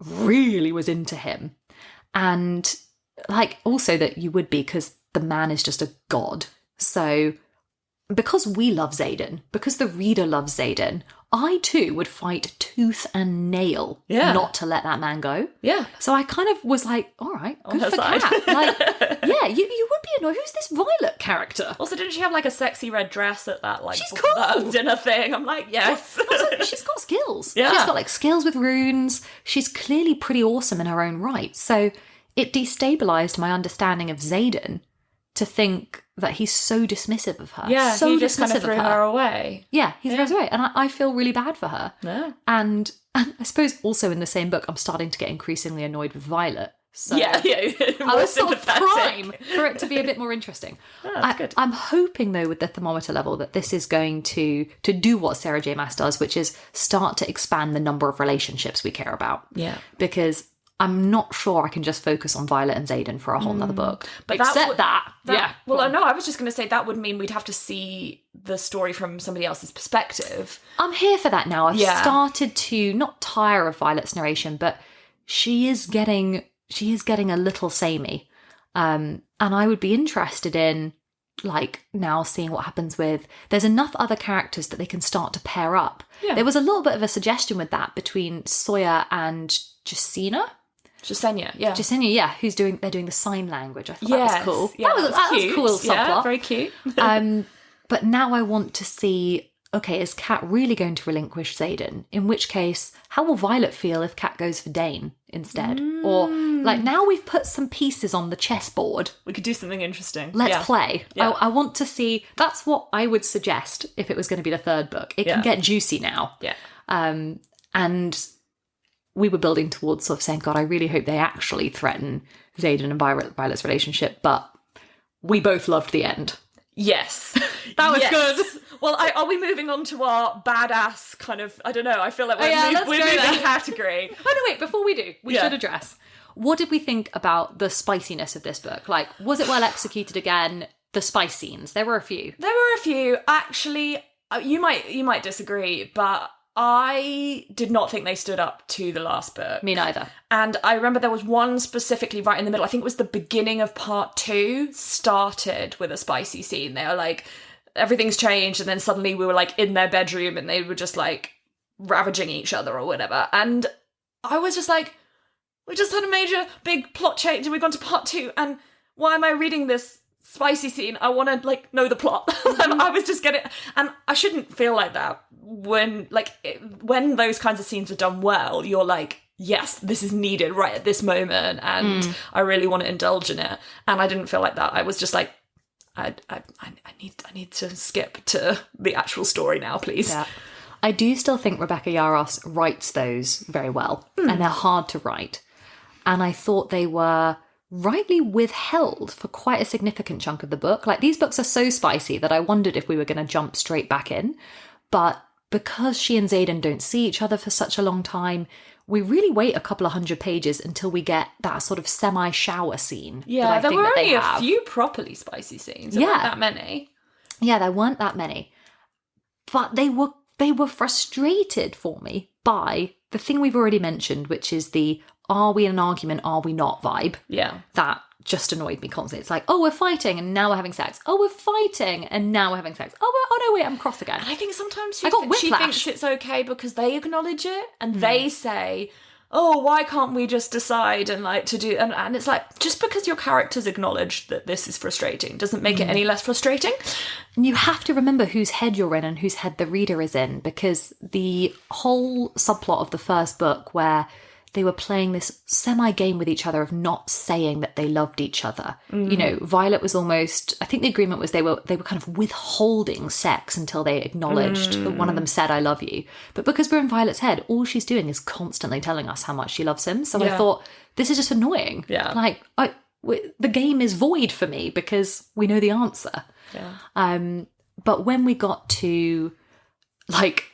Speaker 1: really was into him. And like also that you would be, because the man is just a god. So because we love Xaden, because the reader loves Xaden, I too would fight tooth and nail not to let that man go.
Speaker 2: Yeah.
Speaker 1: So I kind of was like, all right, good for
Speaker 2: side.
Speaker 1: Cat. Like, yeah, you would be annoyed. Who's this Violet character?
Speaker 2: Also, didn't she have like a sexy red dress at that like
Speaker 1: She's cool.
Speaker 2: dinner thing? I'm like, yes.
Speaker 1: Also, she's got skills.
Speaker 2: Yeah.
Speaker 1: She's got like skills with runes. She's clearly pretty awesome in her own right. So it destabilised my understanding of Xaden to think that he's so dismissive of her.
Speaker 2: Yeah,
Speaker 1: so
Speaker 2: he just
Speaker 1: dismissive
Speaker 2: kind of threw her away.
Speaker 1: Yeah, he throws her away. And I feel really bad for her.
Speaker 2: Yeah.
Speaker 1: And I suppose also in the same book, I'm starting to get increasingly annoyed with Violet. So
Speaker 2: yeah.
Speaker 1: I was sort of prime for it to be a bit more interesting.
Speaker 2: That's good.
Speaker 1: I'm hoping, though, with the thermometer level, that this is going to do what Sarah J. Maas does, which is start to expand the number of relationships we care about.
Speaker 2: Yeah.
Speaker 1: Because I'm not sure I can just focus on Violet and Xaden for a whole nother book. But that.
Speaker 2: Well, no, I was just going to say that would mean we'd have to see the story from somebody else's perspective.
Speaker 1: I'm here for that now. I've started to not tire of Violet's narration, but she is getting a little samey. And I would be interested in, like, now seeing what happens with... There's enough other characters that they can start to pair up.
Speaker 2: Yeah.
Speaker 1: There was a little bit of a suggestion with that between Sawyer and Jasenia, yeah, they're doing the sign language. I thought that was cool.
Speaker 2: Yeah,
Speaker 1: that was a cool subplot.
Speaker 2: Yeah, very cute.
Speaker 1: But now I want to see, okay, is Cat really going to relinquish Xaden? In which case, how will Violet feel if Cat goes for Dane instead? Or, like, now we've put some pieces on the chessboard.
Speaker 2: We could do something interesting.
Speaker 1: Let's play. Yeah. I want to see, that's what I would suggest if it was going to be the third book. It can get juicy now.
Speaker 2: Yeah.
Speaker 1: And we were building towards sort of saying, God, I really hope they actually threaten Xaden and Violet's relationship, but we both loved the end.
Speaker 2: Yes.
Speaker 1: That was good.
Speaker 2: Well, are we moving on to our badass kind of, I don't know, I feel like we're moving category.
Speaker 1: Oh, no, wait, before we do, we should address, what did we think about the spiciness of this book? Like, was it well executed again? The spice scenes, there were a few.
Speaker 2: Actually, you might disagree, but I did not think they stood up to the last book.
Speaker 1: Me neither.
Speaker 2: And I remember there was one specifically right in the middle. I think it was the beginning of part 2 started with a spicy scene. They were like, everything's changed, and then suddenly we were like in their bedroom and they were just like ravaging each other or whatever. And I was just like, we just had a major big plot change and we've gone to part 2, and why am I reading this spicy scene? I want to like know the plot. And I was just getting, and I shouldn't feel like that when those kinds of scenes are done well. You're like, yes, this is needed right at this moment, and I really want to indulge in it. And I didn't feel like that. I was just like, I need to skip to the actual story now, please.
Speaker 1: Yeah. I do still think Rebecca Yarros writes those very well, and they're hard to write. And I thought they were rightly withheld for quite a significant chunk of the book. Like, these books are so spicy that I wondered if we were going to jump straight back in. But because she and Xaden don't see each other for such a long time, we really wait a couple of 100 pages until we get that sort of semi-shower scene.
Speaker 2: Yeah, there were only a few properly spicy scenes. There weren't that many.
Speaker 1: Yeah, there weren't that many. But they were frustrated for me by the thing we've already mentioned, which is the are we in an argument, are we not vibe.
Speaker 2: Yeah.
Speaker 1: That just annoyed me constantly. It's like, oh, we're fighting and now we're having sex. Oh, we're fighting and now we're having sex. Oh no, wait, I'm cross again.
Speaker 2: And I think sometimes
Speaker 1: she
Speaker 2: thinks it's okay because they acknowledge it and they say, oh, why can't we just decide and like to do... And it's like, just because your characters acknowledge that this is frustrating doesn't make it any less frustrating.
Speaker 1: And you have to remember whose head you're in and whose head the reader is in, because the whole subplot of the first book where they were playing this semi-game with each other of not saying that they loved each other. You know, Violet was almost, I think the agreement was they were kind of withholding sex until they acknowledged that one of them said, I love you. But because we're in Violet's head, all she's doing is constantly telling us how much she loves him. So I thought, this is just annoying.
Speaker 2: Yeah.
Speaker 1: Like, the game is void for me because we know the answer.
Speaker 2: Yeah.
Speaker 1: But when we got to, like,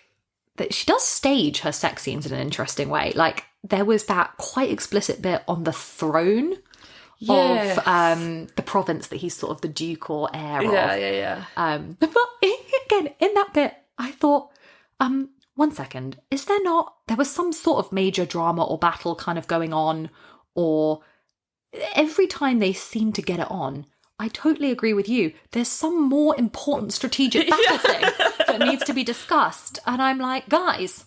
Speaker 1: that she does stage her sex scenes in an interesting way. Like, there was that quite explicit bit on the throne of the province that he's sort of the duke or heir of.
Speaker 2: Yeah.
Speaker 1: But again, in that bit, I thought, 1 second, there was some sort of major drama or battle kind of going on, or every time they seem to get it on, I totally agree with you. There's some more important strategic battle thing that needs to be discussed. And I'm like, guys,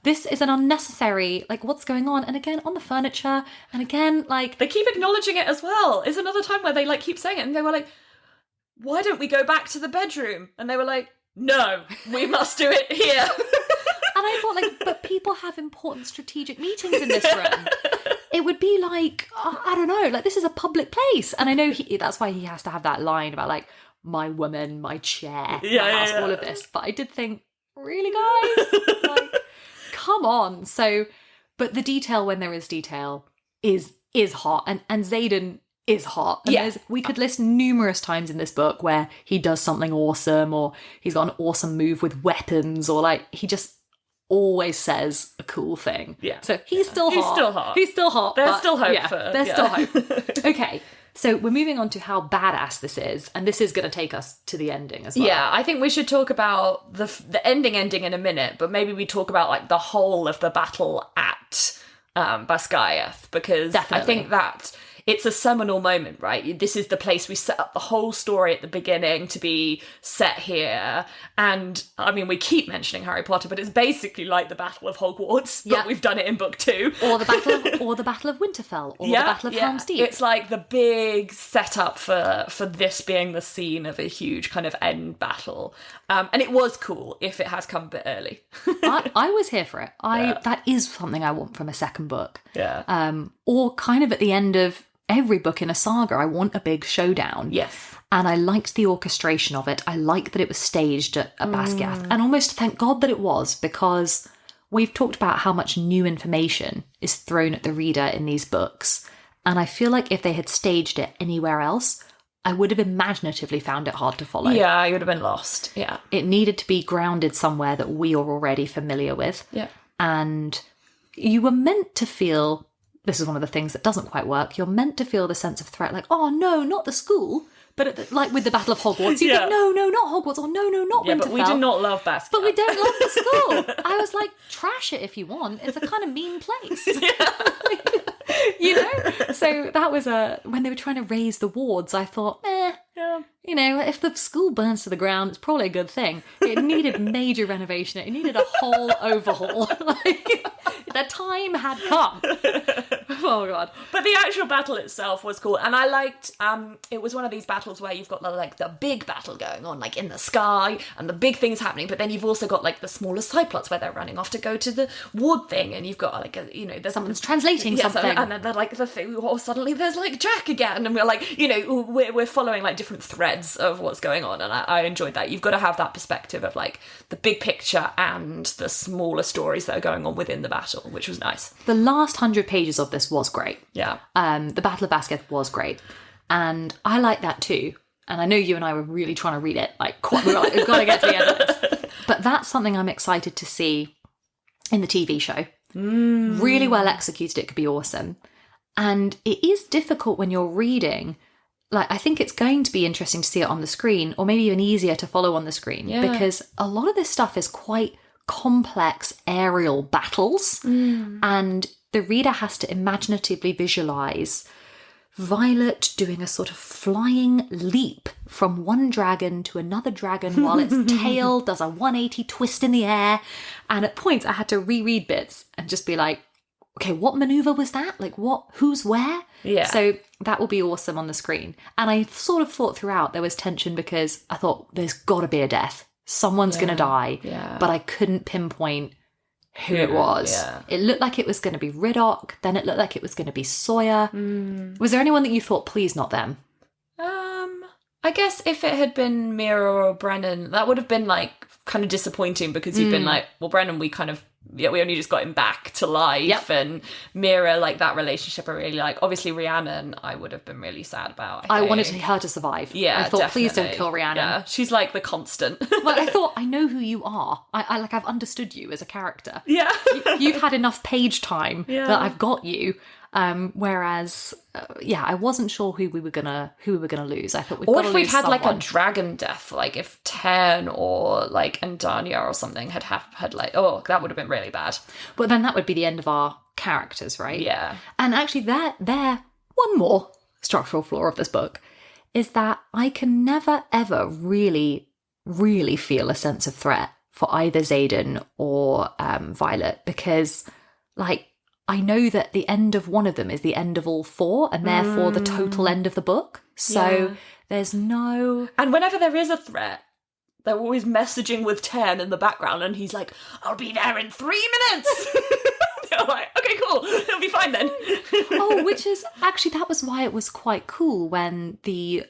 Speaker 1: this is an unnecessary, like, what's going on? And again, on the furniture, and again, like...
Speaker 2: They keep acknowledging it as well. Is another time where they, like, keep saying it, and they were like, why don't we go back to the bedroom? And they were like, no, we must do it here.
Speaker 1: And I thought, like, but people have important strategic meetings in this room. It would be like, I don't know, like, this is a public place. And I know that's why he has to have that line about, like, my woman, my chair, my house, all of this. But I did think, really, guys? Like, come on. So, but the detail when there is detail is hot. And Xaden is hot. And we could list numerous times in this book where he does something awesome, or he's got an awesome move with weapons, or, like, he just always says a cool thing. Yeah. So he's still hot. He's still hot.
Speaker 2: There's still hope
Speaker 1: There's still hope. Okay. So we're moving on to how badass this is, and this is going to take us to the ending as well.
Speaker 2: Yeah, I think we should talk about the ending in a minute, but maybe we talk about, like, the whole of the battle at Basgiath, because I think that it's a seminal moment, right? This is the place we set up the whole story at the beginning to be set here. And, I mean, we keep mentioning Harry Potter, but it's basically like the Battle of Hogwarts, but we've done it in book 2.
Speaker 1: Or the Battle of Winterfell, or the Battle of Helm's Deep.
Speaker 2: It's like the big setup for this being the scene of a huge kind of end battle. And it was cool if it has come a bit early.
Speaker 1: I was here for it. That is something I want from a second book.
Speaker 2: Yeah.
Speaker 1: Or kind of at the end of every book in a saga, I want a big showdown.
Speaker 2: Yes.
Speaker 1: And I liked the orchestration of it. I liked that it was staged at Basgiath. And almost thank God that it was, because we've talked about how much new information is thrown at the reader in these books. And I feel like if they had staged it anywhere else, I would have imaginatively found it hard to follow.
Speaker 2: Yeah, I would have been lost. Yeah.
Speaker 1: It needed to be grounded somewhere that we are already familiar with.
Speaker 2: Yeah.
Speaker 1: And you were meant to feel... This is one of the things that doesn't quite work. You're meant to feel the sense of threat, like, oh, no, not the school. But like with the Battle of Hogwarts, you think, no, not Hogwarts, or no, not Winterfell.
Speaker 2: But we do not love Basgiath.
Speaker 1: But we don't love the school. I was like, trash it if you want. It's a kind of mean place. You know? So that was when they were trying to raise the wards, I thought, you know, if the school burns to the ground, it's probably a good thing. It needed major renovation. It needed a whole overhaul. Like, the time had come. Oh, God.
Speaker 2: But the actual battle itself was cool. And I liked, it was one of these battles where you've got, like, the big battle going on, like, in the sky, and the big things happening. But then you've also got, like, the smaller side plots where they're running off to go to the ward thing. And you've got, like,
Speaker 1: someone's translating something.
Speaker 2: And then they're like, the thing, or suddenly there's, like, Jack again. And we're like, you know, we're following, like, different threads of what's going on. And I enjoyed that. You've got to have that perspective of, like, the big picture and the smaller stories that are going on within the battle, which was nice.
Speaker 1: The last 100 pages of this was great.
Speaker 2: Yeah.
Speaker 1: The Battle of Basgiath was great. And I like that too. And I know you and I were really trying to read it. Like, we were like, we've got to get to the end of this. But that's something I'm excited to see in the TV show. Really well executed. It could be awesome. And it is difficult when you're reading. Like, I think it's going to be interesting to see it on the screen, or maybe even easier to follow on the screen, because a lot of this stuff is quite complex aerial battles, and the reader has to imaginatively visualize Violet doing a sort of flying leap from one dragon to another dragon while its tail does a 180 twist in the air. And at points I had to reread bits and just be like, okay, what maneuver was that? Like, who's where?
Speaker 2: Yeah.
Speaker 1: So that will be awesome on the screen. And I sort of thought throughout there was tension, because I thought there's got to be a death. Someone's going to die.
Speaker 2: Yeah.
Speaker 1: But I couldn't pinpoint who it was.
Speaker 2: Yeah.
Speaker 1: It looked like it was going to be Riddoch, then it looked like it was going to be Sawyer. Was there anyone that you thought, please not them?
Speaker 2: I guess if it had been Mira or Brennan, that would have been like kind of disappointing because you've been like, well, Brennan, we only just got him back to life, and Mira, like that relationship, I really like. Obviously, Rhiannon, I would have been really sad about.
Speaker 1: I wanted her to survive.
Speaker 2: Yeah,
Speaker 1: I thought,
Speaker 2: definitely.
Speaker 1: please don't kill Rhiannon.
Speaker 2: Yeah, she's like the constant.
Speaker 1: Well, I thought, I know who you are. I've understood you as a character.
Speaker 2: Yeah,
Speaker 1: You've had enough page time that I've got you. Whereas, I wasn't sure who we were gonna lose. I thought we'd got to lose someone. Or if we'd had
Speaker 2: like a dragon death, like if Ten or like Andania or something had like, that would have been really bad.
Speaker 1: But then that would be the end of our characters, right?
Speaker 2: Yeah.
Speaker 1: And actually, there one more structural flaw of this book is that I can never ever really, really feel a sense of threat for either Xaden or Violet, because like, I know that the end of one of them is the end of all four, and therefore the total end of the book. So there's no...
Speaker 2: And whenever there is a threat, they're always messaging with Ten in the background, and he's like, I'll be there in 3 minutes! They're like, okay, cool, it'll be fine then.
Speaker 1: Which is... Actually, that was why it was quite cool when the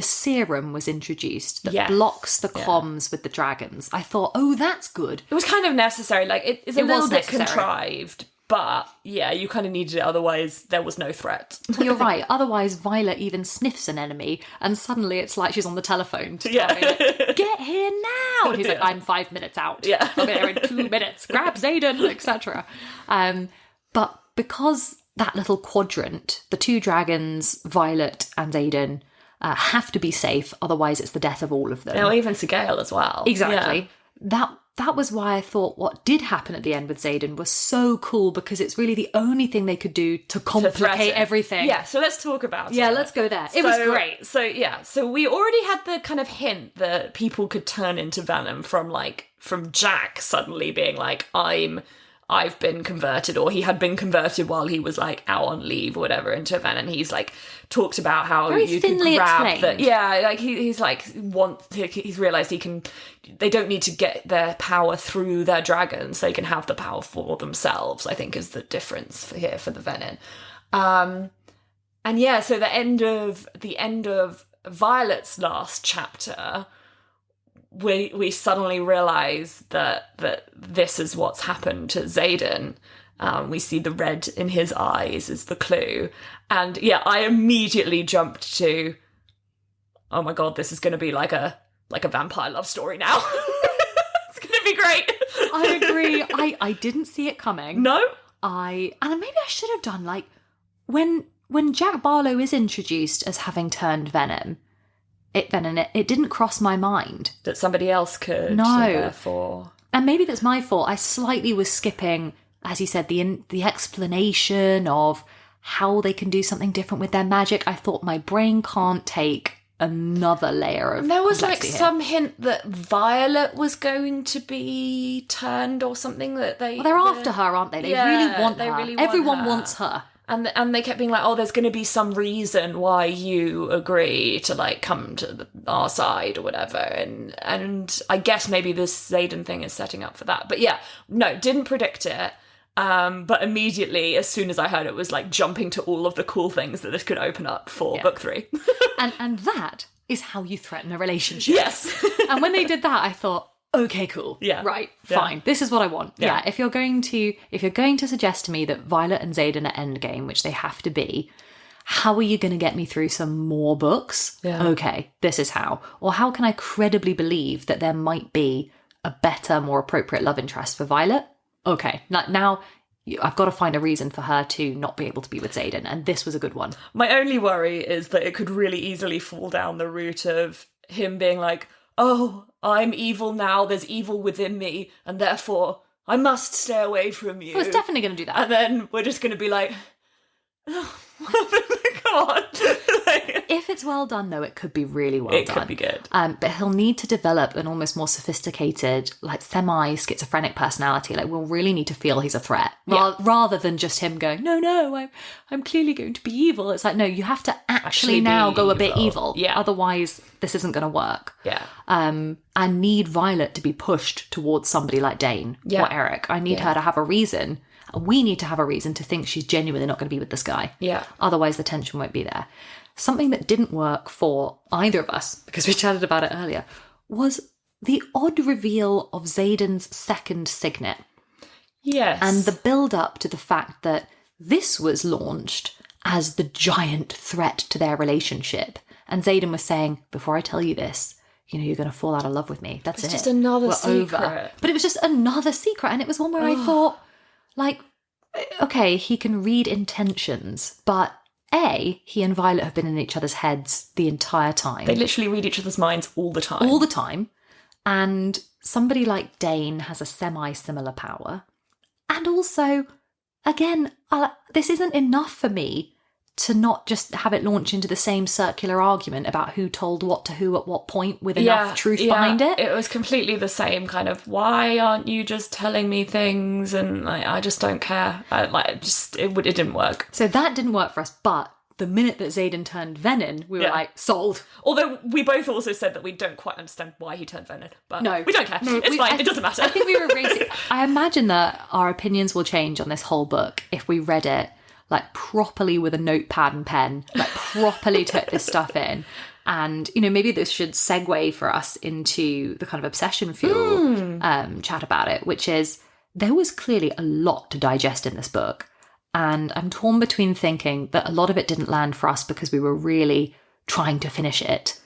Speaker 1: serum was introduced that blocks the comms with the dragons. I thought, that's good.
Speaker 2: It was kind of necessary. Like, it's a little bit contrived, but yeah, you kind of needed it. Otherwise, there was no threat.
Speaker 1: You're right. Otherwise, Violet even sniffs an enemy, and suddenly it's like she's on the telephone to tell me, like, get here now! And he's like, I'm 5 minutes out. Yeah. I'll be there in 2 minutes. Grab Xaden, etc. But because that little quadrant, the 2 dragons, Violet and Xaden, have to be safe, otherwise it's the death of all of them.
Speaker 2: Now, even Sigale as well.
Speaker 1: Exactly. Yeah. That was why I thought what did happen at the end with Xaden was so cool, because it's really the only thing they could do to complicate everything.
Speaker 2: Yeah, so let's talk about it.
Speaker 1: Yeah, let's go there. It was great.
Speaker 2: So we already had the kind of hint that people could turn into Venom from Jack suddenly being like, I've been converted, or he had been converted while he was like out on leave or whatever into Venom. And he's like talked about how
Speaker 1: very
Speaker 2: you
Speaker 1: thinly
Speaker 2: can grab
Speaker 1: explained.
Speaker 2: like he's like he's realized they don't need to get their power through their dragons. They can have the power for themselves, I think, is the difference for the Venom. So the end of Violet's last chapter, we suddenly realise that this is what's happened to Xaden. We see the red in his eyes is the clue. And I immediately jumped to, oh my god, this is going to be like a vampire love story now. It's going to be great.
Speaker 1: I agree. I didn't see it coming.
Speaker 2: No?
Speaker 1: And maybe I should have done, like, when Jack Barlow is introduced as having turned Venom, it didn't cross my mind
Speaker 2: that somebody else could.
Speaker 1: No.
Speaker 2: Therefore.
Speaker 1: And maybe that's my fault. I slightly was skipping, as you said, the explanation of how they can do something different with their magic. I thought my brain can't take another layer of
Speaker 2: There was like
Speaker 1: complexity here.
Speaker 2: some hint that Violet was going to be turned or something that they...
Speaker 1: Well, they're after her, aren't they? They really want her.
Speaker 2: Really
Speaker 1: Everyone
Speaker 2: want her.
Speaker 1: wants her.
Speaker 2: And they kept being like, there's going to be some reason why you agree to like come to our side or whatever. And I guess maybe this Xaden thing is setting up for that. But didn't predict it. But immediately, as soon as I heard it, was like jumping to all of the cool things that this could open up for book 3.
Speaker 1: and that is how you threaten a relationship.
Speaker 2: Yes.
Speaker 1: And when they did that, I thought, okay, cool.
Speaker 2: Yeah.
Speaker 1: Right, fine. This is what I want. Yeah. If you're going to suggest to me that Violet and Xaden are endgame, which they have to be, how are you going to get me through some more books?
Speaker 2: Yeah.
Speaker 1: Okay, this is how. Or how can I credibly believe that there might be a better, more appropriate love interest for Violet? Okay, now I've got to find a reason for her to not be able to be with Xaden, and this was a good one.
Speaker 2: My only worry is that it could really easily fall down the route of him being like, oh, I'm evil now, there's evil within me, and therefore I must stay away from you.
Speaker 1: I was definitely going to do that.
Speaker 2: And then we're just going to be like, oh, come on.
Speaker 1: If it's well done, though, it could be really well done.
Speaker 2: It could be good.
Speaker 1: But he'll need to develop an almost more sophisticated, like semi-schizophrenic personality. Like we'll really need to feel he's a threat rather than just him going, no, I'm clearly going to be evil. It's like, no, you have to actually now go a bit evil.
Speaker 2: Yeah.
Speaker 1: Otherwise, this isn't going to work.
Speaker 2: Yeah.
Speaker 1: I need Violet to be pushed towards somebody like Dane or Eric. I need her to have a reason. We need to have a reason to think she's genuinely not going to be with this guy.
Speaker 2: Yeah.
Speaker 1: Otherwise, the tension won't be there. Something that didn't work for either of us, because we chatted about it earlier, was the odd reveal of Xaden's second signet.
Speaker 2: Yes.
Speaker 1: And the build-up to the fact that this was launched as the giant threat to their relationship. And Xaden was saying, before I tell you this, you're going to fall out of love with me. That's it.
Speaker 2: It's just another
Speaker 1: We're
Speaker 2: secret.
Speaker 1: over. But it was just another secret. And it was one where I thought, like, okay, he can read intentions, but A, he and Violet have been in each other's heads the entire time.
Speaker 2: They literally read each other's minds all the time.
Speaker 1: All the time. And somebody like Dane has a semi-similar power. And also, again, this isn't enough for me to not just have it launch into the same circular argument about who told what to who at what point with enough truth behind it.
Speaker 2: It was completely the same kind of, why aren't you just telling me things? And I just don't care. It didn't work.
Speaker 1: So that didn't work for us, but the minute that Xaden turned Venom, we were like, sold.
Speaker 2: Although we both also said that we don't quite understand why he turned Venom. But
Speaker 1: no,
Speaker 2: we don't care. It's fine. It doesn't matter.
Speaker 1: I think we were racing. I imagine that our opinions will change on this whole book if we read it like properly with a notepad and pen, like properly took this stuff in. And, maybe this should segue for us into the kind of obsession fuel chat about it, which is there was clearly a lot to digest in this book. And I'm torn between thinking that a lot of it didn't land for us because we were really trying to finish it.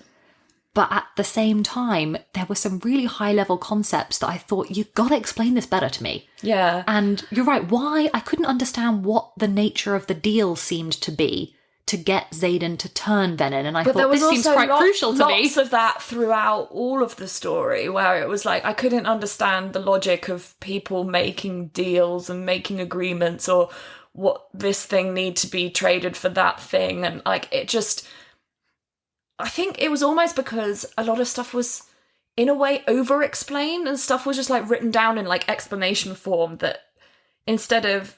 Speaker 1: But at the same time, there were some really high-level concepts that I thought, you've got to explain this better to me.
Speaker 2: Yeah.
Speaker 1: And you're right, why? I couldn't understand what the nature of the deal seemed to be to get Xaden to turn Venom. And I thought, this seems quite crucial to me.
Speaker 2: Lots of that throughout all of the story, where it was like, I couldn't understand the logic of people making deals and making agreements, or what this thing need to be traded for that thing. And it just... I think it was almost because a lot of stuff was, in a way, over-explained, and stuff was just written down in explanation form, that instead of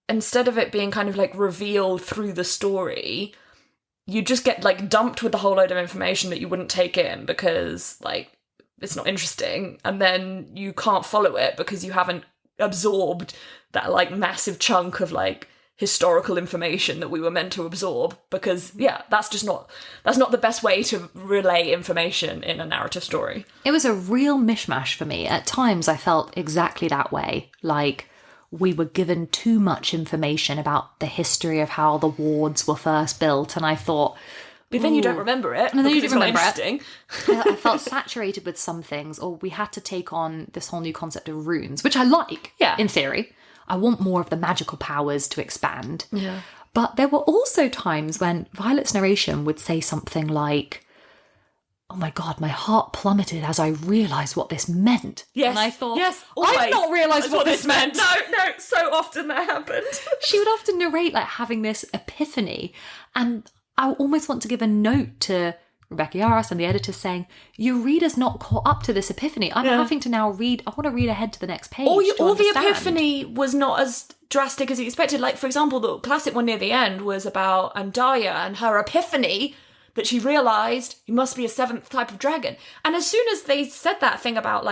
Speaker 2: it being kind of revealed through the story, you just get dumped with a whole load of information that you wouldn't take in because it's not interesting, and then you can't follow it because you haven't absorbed that massive chunk of historical information that we were meant to absorb, because that's not the best way to relay information in a narrative story. It
Speaker 1: was a real mishmash for me. At times I felt exactly that way, we were given too much information about the history of how the wards were first built, and I thought,
Speaker 2: but then you don't remember it,
Speaker 1: and then you don't remember
Speaker 2: it.
Speaker 1: I felt saturated with some things, or we had to take on this whole new concept of runes, which I like, in theory. I want more of the magical powers to expand.
Speaker 2: Yeah.
Speaker 1: But there were also times when Violet's narration would say something like, oh my God, my heart plummeted as I realised what this meant.
Speaker 2: Yes.
Speaker 1: And I thought,
Speaker 2: always.
Speaker 1: I've not realised what this meant.
Speaker 2: No, so often that happened.
Speaker 1: She would often narrate having this epiphany. And I almost want to give a note to Rebecca Yaros and the editors saying, your reader's not caught up to this epiphany. I'm having to now read, I want to read ahead to the next page.
Speaker 2: Or the epiphany was not as drastic as you expected. For example, the classic one near the end was about Andaya and her epiphany that she realised he must be a seventh type of dragon. And as soon as they said that thing about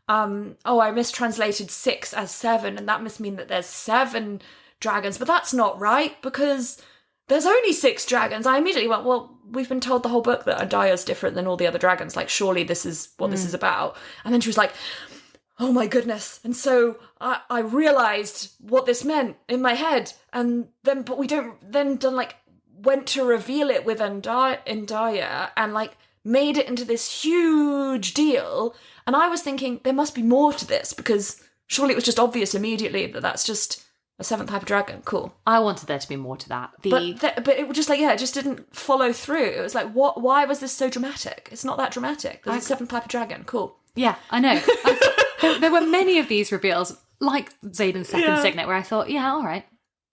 Speaker 2: I mistranslated 6 as 7, and that must mean that there's 7 dragons, but that's not right because there's only 6 dragons. I immediately went, well, we've been told the whole book that Andaya's different than all the other dragons. Surely this is what this is about. And then she was like, oh my goodness. And so I realised what this meant in my head. And then, but we went to reveal it with Andaya and made it into this huge deal. And I was thinking, there must be more to this, because surely it was just obvious immediately that that's just a 7th type of dragon. Cool.
Speaker 1: I wanted there to be more to that.
Speaker 2: But it was just it just didn't follow through. It was what? Why was this so dramatic? It's not that dramatic. There's a 7th type of dragon. Cool.
Speaker 1: Yeah, I know. There were many of these reveals, like Xaden's second signet, where I thought, all right.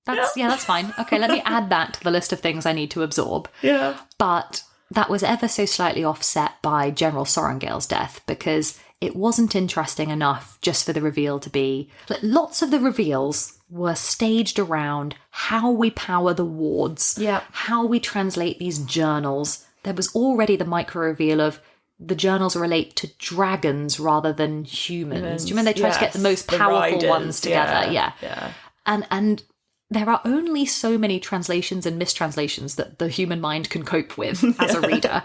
Speaker 1: That's fine. Okay, let me add that to the list of things I need to absorb.
Speaker 2: Yeah.
Speaker 1: But that was ever so slightly offset by General Sorrengail's death, because it wasn't interesting enough just for the reveal to be... Lots of the reveals were staged around how we power the wards, how we translate these journals. There was already the micro-reveal of the journals relate to dragons rather than humans. Do you remember they tried to get the most powerful ones together? Yeah. And there are only so many translations and mistranslations that the human mind can cope with as a reader.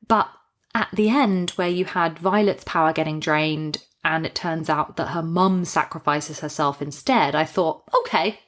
Speaker 1: But at the end, where you had Violet's power getting drained and it turns out that her mum sacrifices herself instead, I thought, okay,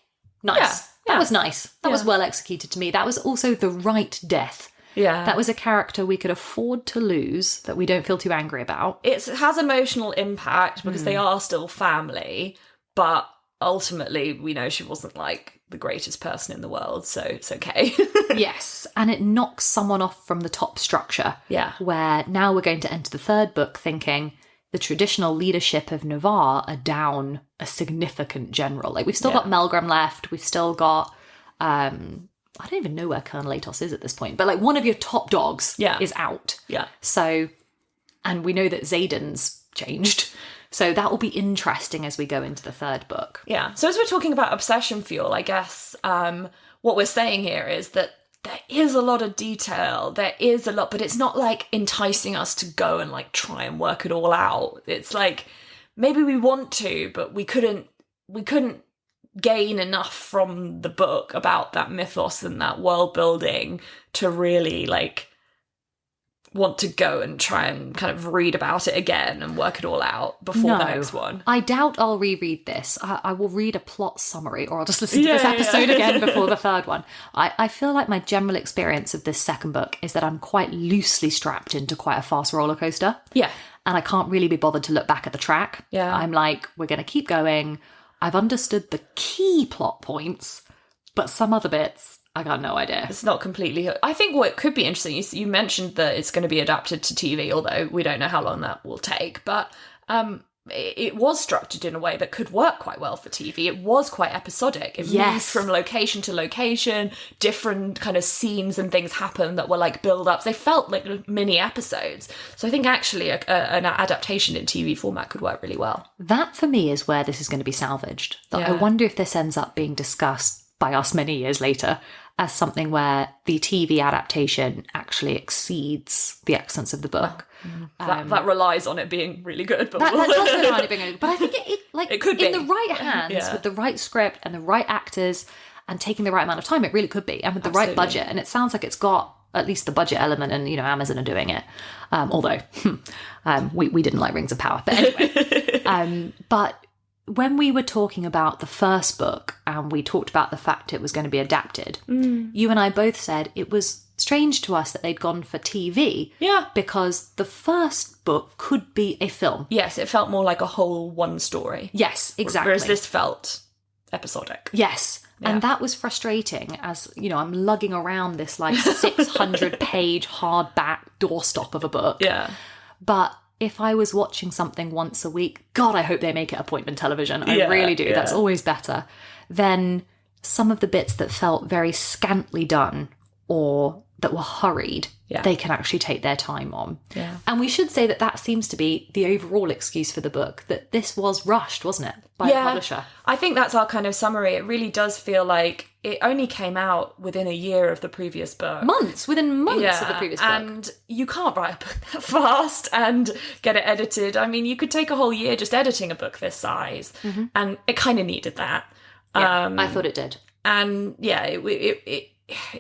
Speaker 1: nice. That was nice. That was well executed to me. That was also the right death.
Speaker 2: Yeah.
Speaker 1: That was a character we could afford to lose, that we don't feel too angry about.
Speaker 2: It has emotional impact because they are still family, but ultimately we know she wasn't like the greatest person in the world, so it's okay.
Speaker 1: Yes, and it knocks someone off from the top structure.
Speaker 2: Yeah.
Speaker 1: Where now we're going to enter the third book thinking the traditional leadership of Navarre are down a significant general. Like, we've still got Melgram left, we've still got... I don't even know where Colonel Atos is at this point, but like one of your top dogs is out.
Speaker 2: Yeah.
Speaker 1: So, and we know that Xaden's changed. So that will be interesting as we go into the third book.
Speaker 2: Yeah. So as we're talking about obsession fuel, I guess what we're saying here is that there is a lot of detail. There is a lot, but it's not like enticing us to go and like try and work it all out. It's like maybe we want to, but we couldn't gain enough from the book about that mythos and that world building to really like want to go and try and kind of read about it again and work it all out before the next one.
Speaker 1: I doubt I'll reread this. I will read a plot summary, or I'll just listen to this episode again before the third one. I feel like my general experience of this second book is that I'm quite loosely strapped into quite a fast roller coaster.
Speaker 2: Yeah.
Speaker 1: And I can't really be bothered to look back at the track.
Speaker 2: Yeah.
Speaker 1: I'm like, we're going to keep going. I've understood the key plot points, but some other bits, I got no idea.
Speaker 2: It's not completely... I think what could be interesting, you mentioned that it's going to be adapted to TV, although we don't know how long that will take, but it was structured in a way that could work quite well for TV. It was quite episodic. It moved from location to location, different kind of scenes and things happened that were like build-ups. They felt like mini episodes. So I think actually an adaptation in TV format could work really well.
Speaker 1: That, for me, is where this is going to be salvaged. I wonder if this ends up being discussed by us many years later as something where the TV adaptation actually exceeds the excellence of the book.
Speaker 2: That relies on it being really good. But
Speaker 1: that does rely on it being really good. But I think it
Speaker 2: could be.
Speaker 1: In the right hands, with the right script and the right actors and taking the right amount of time, it really could be. And with the right budget. And it sounds like it's got at least the budget element, and, Amazon are doing it. Although, we didn't like Rings of Power. But anyway. But when we were talking about the first book and we talked about the fact it was going to be adapted, you and I both said it was strange to us that they'd gone for TV.
Speaker 2: Yeah.
Speaker 1: Because the first book could be a film.
Speaker 2: Yes, it felt more like a whole one story.
Speaker 1: Yes, exactly.
Speaker 2: Whereas this felt episodic.
Speaker 1: Yes. Yeah. And that was frustrating as, I'm lugging around this like 600-page hardback doorstop of a book.
Speaker 2: Yeah.
Speaker 1: But if I was watching something once a week, God, I hope they make it appointment television. I really do. Yeah. That's always better. Then some of the bits that felt very scantily done or that were hurried, they can actually take their time on.
Speaker 2: Yeah.
Speaker 1: And we should say that seems to be the overall excuse for the book, that this was rushed, wasn't it, by the publisher?
Speaker 2: I think that's our kind of summary. It really does feel like it only came out within a year of the previous book.
Speaker 1: Within months of the previous book.
Speaker 2: And you can't write a book that fast and get it edited. I mean, you could take a whole year just editing a book this size, and it kind of needed that.
Speaker 1: Yeah, I thought it did.
Speaker 2: And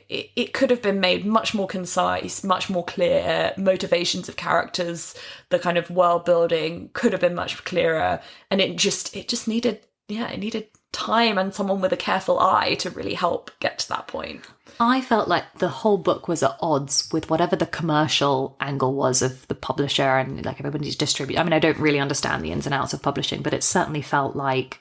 Speaker 2: it could have been made much more concise, much more clear. Motivations of characters, the kind of world building could have been much clearer. And it just needed, it needed time and someone with a careful eye to really help get to that point.
Speaker 1: I felt like the whole book was at odds with whatever the commercial angle was of the publisher and like everybody's distribute. I mean, I don't really understand the ins and outs of publishing, but it certainly felt like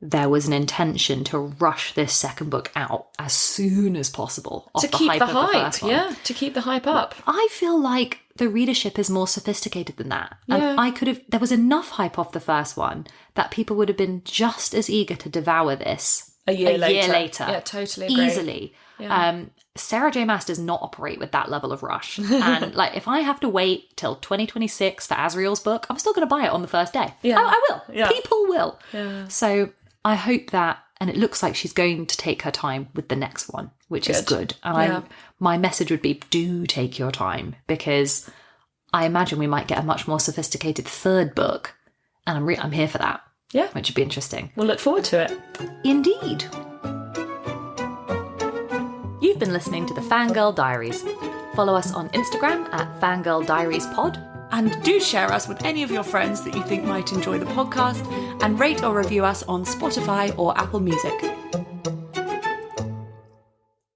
Speaker 1: there was an intention to rush this second book out as soon as possible off
Speaker 2: to
Speaker 1: the
Speaker 2: keep
Speaker 1: hype
Speaker 2: the
Speaker 1: of
Speaker 2: hype,
Speaker 1: the first one.
Speaker 2: Yeah, to keep the hype up.
Speaker 1: I feel like the readership is more sophisticated than that.
Speaker 2: Yeah.
Speaker 1: And there was enough hype off the first one that people would have been just as eager to devour this
Speaker 2: a year
Speaker 1: later.
Speaker 2: Yeah, totally agree.
Speaker 1: Easily.
Speaker 2: Yeah.
Speaker 1: Sarah J. Maas does not operate with that level of rush. And like, if I have to wait till 2026 for Asriel's book, I'm still going to buy it on the first day.
Speaker 2: Yeah.
Speaker 1: I will.
Speaker 2: Yeah.
Speaker 1: People will.
Speaker 2: Yeah.
Speaker 1: So I hope that, and it looks like she's going to take her time with the next one, which is good. And my message would be, do take your time, because I imagine we might get a much more sophisticated third book. And I'm here for that.
Speaker 2: Yeah.
Speaker 1: Which would be interesting.
Speaker 2: We'll look forward to it.
Speaker 1: Indeed. You've been listening to the Fangirl Diaries. Follow us on Instagram at Fangirl Diaries Pod.
Speaker 2: And do share us with any of your friends that you think might enjoy the podcast, and rate or review us on Spotify or Apple Music.